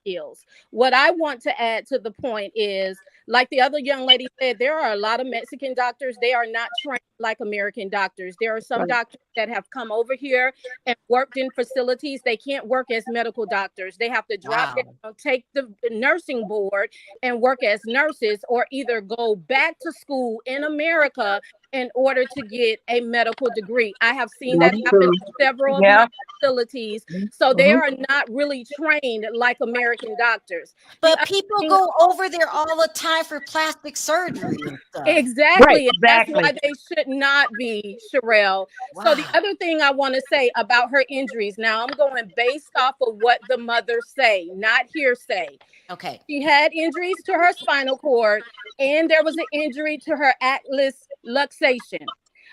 skills. What I want to add to the point is, like the other young lady said, there are a lot of Mexican doctors. They are not trained like American doctors. There are some doctors that have come over here and worked in facilities. They can't work as medical doctors. They have to drop down, take the nursing board and work as nurses, or either go back to school in America in order to get a medical degree. I have seen that happen in several of my facilities. So they are not really trained like American doctors. But people go over there all the time for plastic surgery and stuff. Exactly. That's why they should not be, Sharrell. So the other thing I want to say about her injuries, now I'm going based off of what the mother say, not hearsay. Okay. She had injuries to her spinal cord, and there was an injury to her atlas luxation.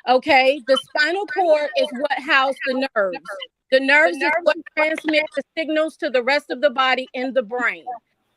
Okay. The spinal cord is what housed the nerves. The nerves is what transmit the signals to the rest of the body in the brain.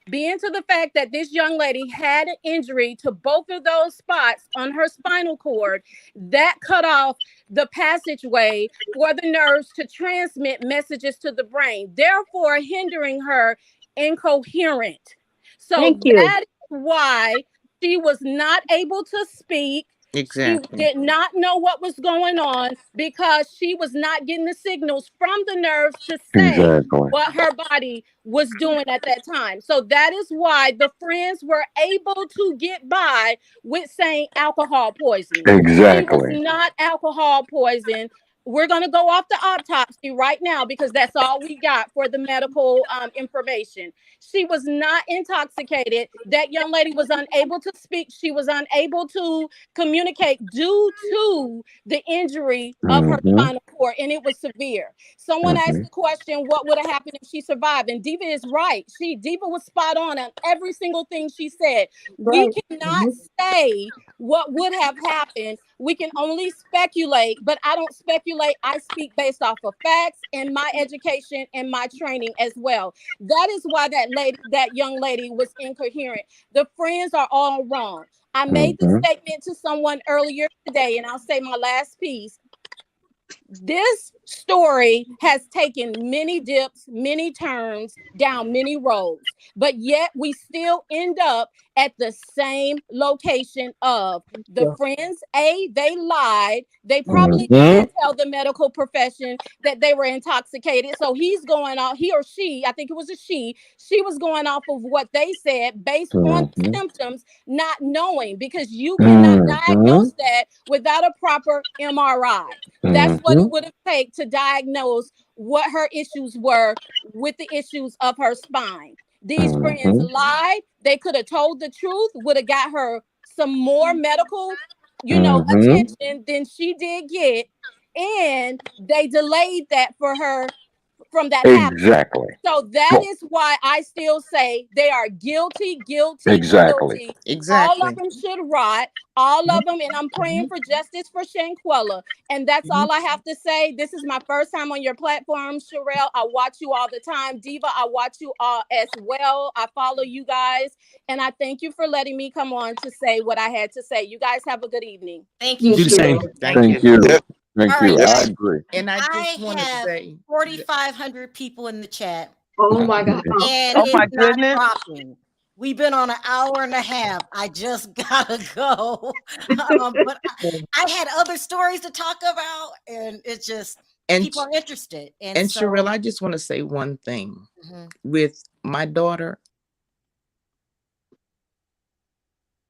Being to the fact that this young lady had an injury to both of those spots on her spinal cord, that cut off the passageway for the nerves to transmit messages to the brain, therefore hindering her incoherent. So that is why she was not able to speak. Exactly. She did not know what was going on because she was not getting the signals from the nerves to say what her body was doing at that time. So that is why the friends were able to get by with saying alcohol poisoning. Exactly. She was not alcohol poisoned. We're going to go off the autopsy right now because that's all we got for the medical information. She was not intoxicated. That young lady was unable to speak. She was unable to communicate due to the injury of her spinal cord, and it was severe. Someone asked the question, what would have happened if she survived? And Diva is right. Diva was spot on every single thing she said. We cannot say what would have happened. We can only speculate, but I don't speculate. I speak based off of facts and my education and my training as well. That is why that young lady was incoherent. The friends are all wrong. I made the statement to someone earlier today, and I'll say my last piece. This story has taken many dips, many turns, down many roads, but yet we still end up at the same location of the friends. They lied. They probably didn't tell the medical profession that they were intoxicated. So he's going off, he or she, I think it was a she was going off of what they said based on the symptoms, not knowing, because you cannot diagnose that without a proper MRI. That's what it would have taken to diagnose what her issues were with the issues of her spine. These friends lied. They could have told the truth, would have got her some more medical, attention than she did get. And they delayed that for her from that happening. Exactly. So that Well, is why I still say they are guilty, guilty, exactly. guilty. All of Exactly. them should rot. All Mhm, of them. And I'm praying mhm, for justice for Shanquella. And that's mhm. all I have to say. This is my first time on your platform, Sharrell. I watch you all the time. Diva, I watch you all as well. I follow you guys. And I thank you for letting me come on to say what I had to say. You guys have a good evening. Thank you, You Do the too. same. Sharrell. Thank Thank you. you. Def, Thank All you. right, def, I guys. agree. And I I just want to have say, 4,500 people in the chat, Oh my God. Oh, and Oh it's my not goodness. dropping. We've been on an hour and a half. I just gotta go. But I had other stories to talk about, and it's just and people are interested. And and Sherelle, so, I just want to say one thing mhm. with my daughter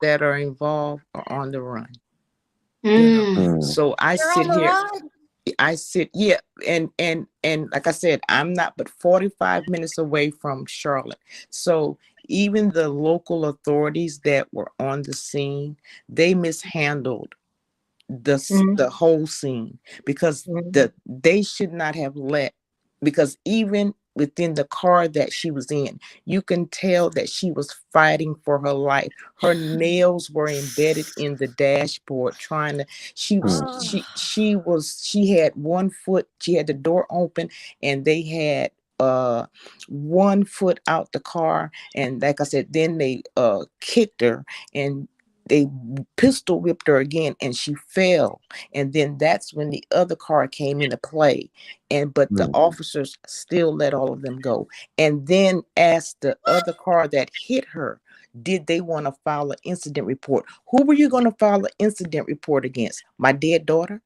that are involved are on the run. You know, Mm. so I They're on sit the here. run. Yeah, and like I said, I'm not but 45 minutes away from Charlotte. So even the local authorities that were on the scene, they mishandled the whole scene because they should not have let, because even within the car that she was in, you can tell that she was fighting for her life. Her nails were embedded in the dashboard trying to, she had one foot, she had the door open, and they had 1 foot out the car, and like I said, then they kicked her and they pistol whipped her again, and she fell. And then that's when the other car came into play. But the officers still let all of them go. And then asked the other car that hit her, did they want to file an incident report? Who were you going to file an incident report against? My dead daughter?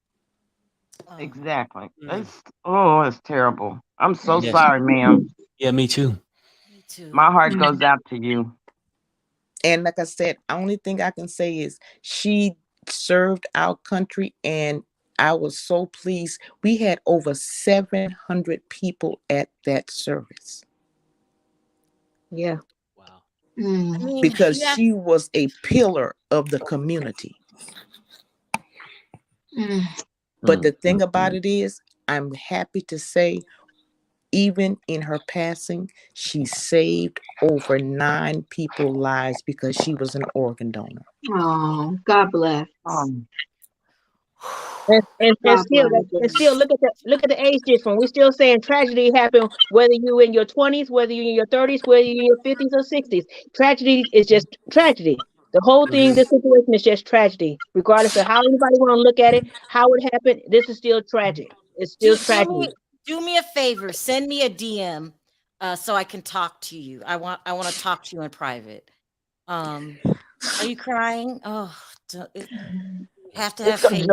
Exactly. Mm. It's terrible. I'm so Yes. sorry, ma'am. Yeah, me too. Me too. My heart goes out to you. And like I said, only thing I can say is she served our country, and I was so pleased. We had over 700 people at that service. Yeah. Wow. I mean, Because yeah. she was a pillar of the community. But the thing about it is, I'm happy to say, even in her passing, she saved over 9 people's lives because she was an organ donor. Oh, God bless. And God still, bless. look at the age difference. We're still saying tragedy happened whether you in your 20s, whether you in your 30s, whether you in your 50s or 60s. Tragedy is just tragedy. The whole thing, this situation is just tragedy, regardless of how anybody want to look at it, how it happened. This is still tragic. It's still tragedy. Do me a favor. Send me a DM so I can talk to you. I want to talk to you in private. Are you crying? Oh, you have to have faith.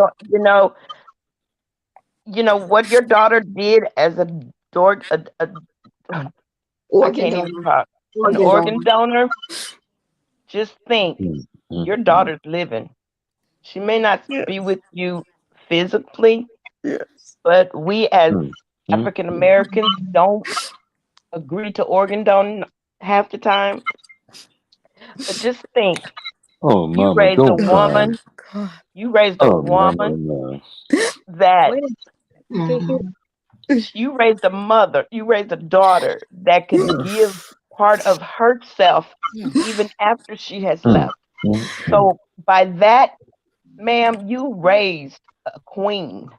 You know what your daughter did as an organ donor. Just think, your daughter's living. She may not be with you physically, but we as African Americans don't agree to organ donor half the time. But just think, Oh, you mama, raised a don't cry. woman. You raised a Oh, woman no. that you raised a mother. You raised a daughter that could give part of herself even after she has left. So by that, ma'am, you raised a queen.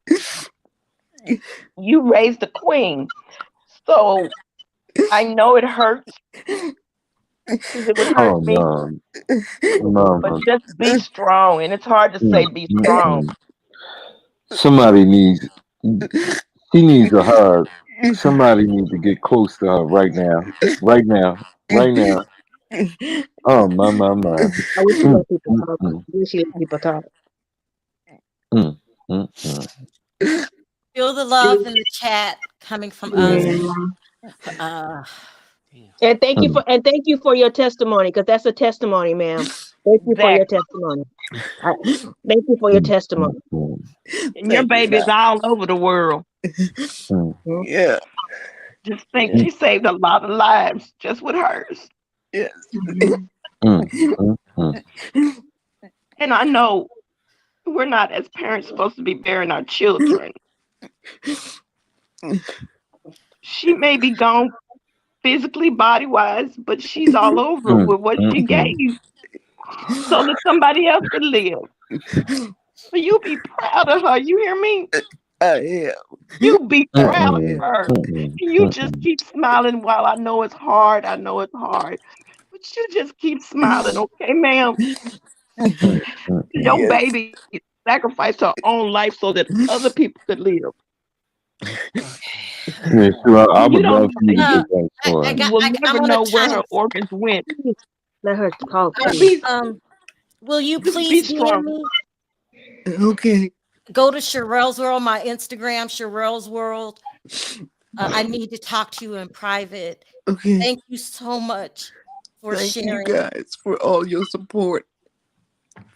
You raised a queen. So I know it hurts because it would hurt me. But just be strong. And it's hard to say be strong. Somebody needs, she needs a hug. Somebody needs to get close to her right now. Right now. Right now. Oh, my. I wish you let people talk. I wish you let people talk. Feel the love in the chat coming from us. And thank you for your testimony, because that's a testimony, ma'am. Thank you for your testimony. Thank you for your testimony. And your baby is all over the world. Yeah. Just think, she saved a lot of lives just with hers. Yes. And I know we're not, as parents, supposed to be burying our children. She may be gone physically, body wise, but she's all over it with what she gave so that somebody else could live. So you be proud of her. You hear me? I am. You be proud of am. her. And you just keep smiling while I know it's hard. I know it's hard. But you just keep smiling, okay, ma'am? Your Yes. baby sacrificed her own life so that other people could live. Yeah, sure. I And you would love don't for you to get that I story. you got, will I'm never on a know where her time. organs went. Let her talk, So please. be Will you be please DM strong. me? Okay. Go to Sharrell's World, my Instagram, Sharrell's World. I need to talk to you in private. Okay. Thank you so much for Thank you sharing. guys for all your support.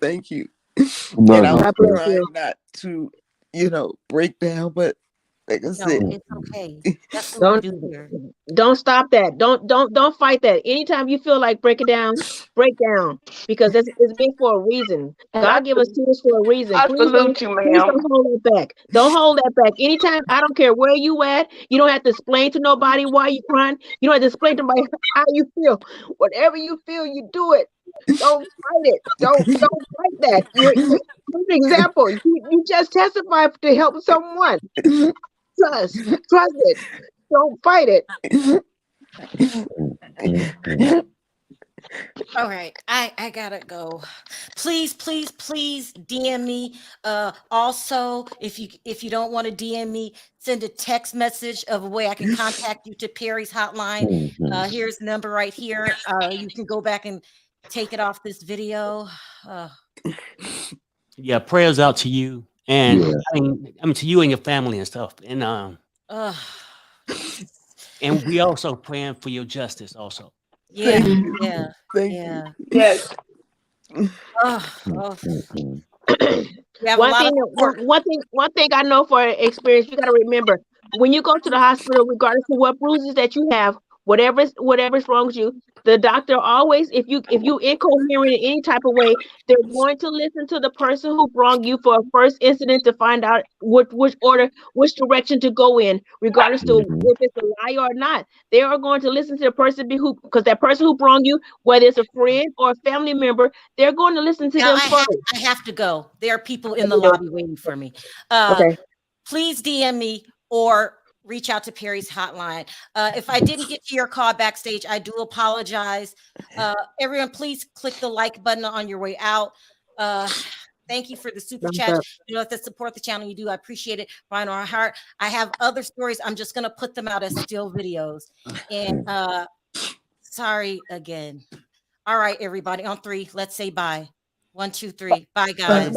Thank you. Love And I you, was God bless sis. trying you. not to, break down, but like I No, said, it's okay. That's what we Don't do here. don't stop that. Don't fight that. Anytime you feel like break down, because it's been for a reason. And I God give us tools for a reason. I Please salute you, don't ma'am. hold it back. Don't hold that back. Anytime, I don't care where you at. You don't have to explain to nobody why you crying. You don't have to explain to nobody how you feel. Whatever you feel, you do it. Don't fight it. Don't fight that. You're an example. You just testify to help someone. Trust it. Don't fight it. All right, I gotta go. Please DM me. Also, if you don't want to DM me, send a text message of a way I can contact you to Perry's hotline. Here's the number right here. You can go back and take it off this video. Yeah, prayers out to you, and Yeah. I mean to you and your family and stuff, and we also praying for your justice also. Yeah, Thank you. yeah, Thank yeah. Yes. We have a lot of support. One thing I know for experience, you got to remember when you go to the hospital, regardless of what bruises that you have, whatever's wrong with you, the doctor always, if you incoherent in any type of way, they're going to listen to the person who brought you for a first incident to find out which direction to go in, regardless to if it's a lie or not. They are going to listen to the person because that person who brought you, whether it's a friend or a family member, they're going to listen to Now them first. I have to go. There are people in the lobby waiting for me. Okay. Please DM me or reach out to Perry's hotline. If I didn't get to your call backstage, I do apologize. Everyone, please click the like button on your way out. Thank you for the super chat. You know, if that support the channel, you do. I appreciate it. Brian or heart. I have other stories. I'm just gonna put them out as still videos. And sorry again. All right, everybody. On 3, let's say bye. 1, 2, 3. Bye, guys.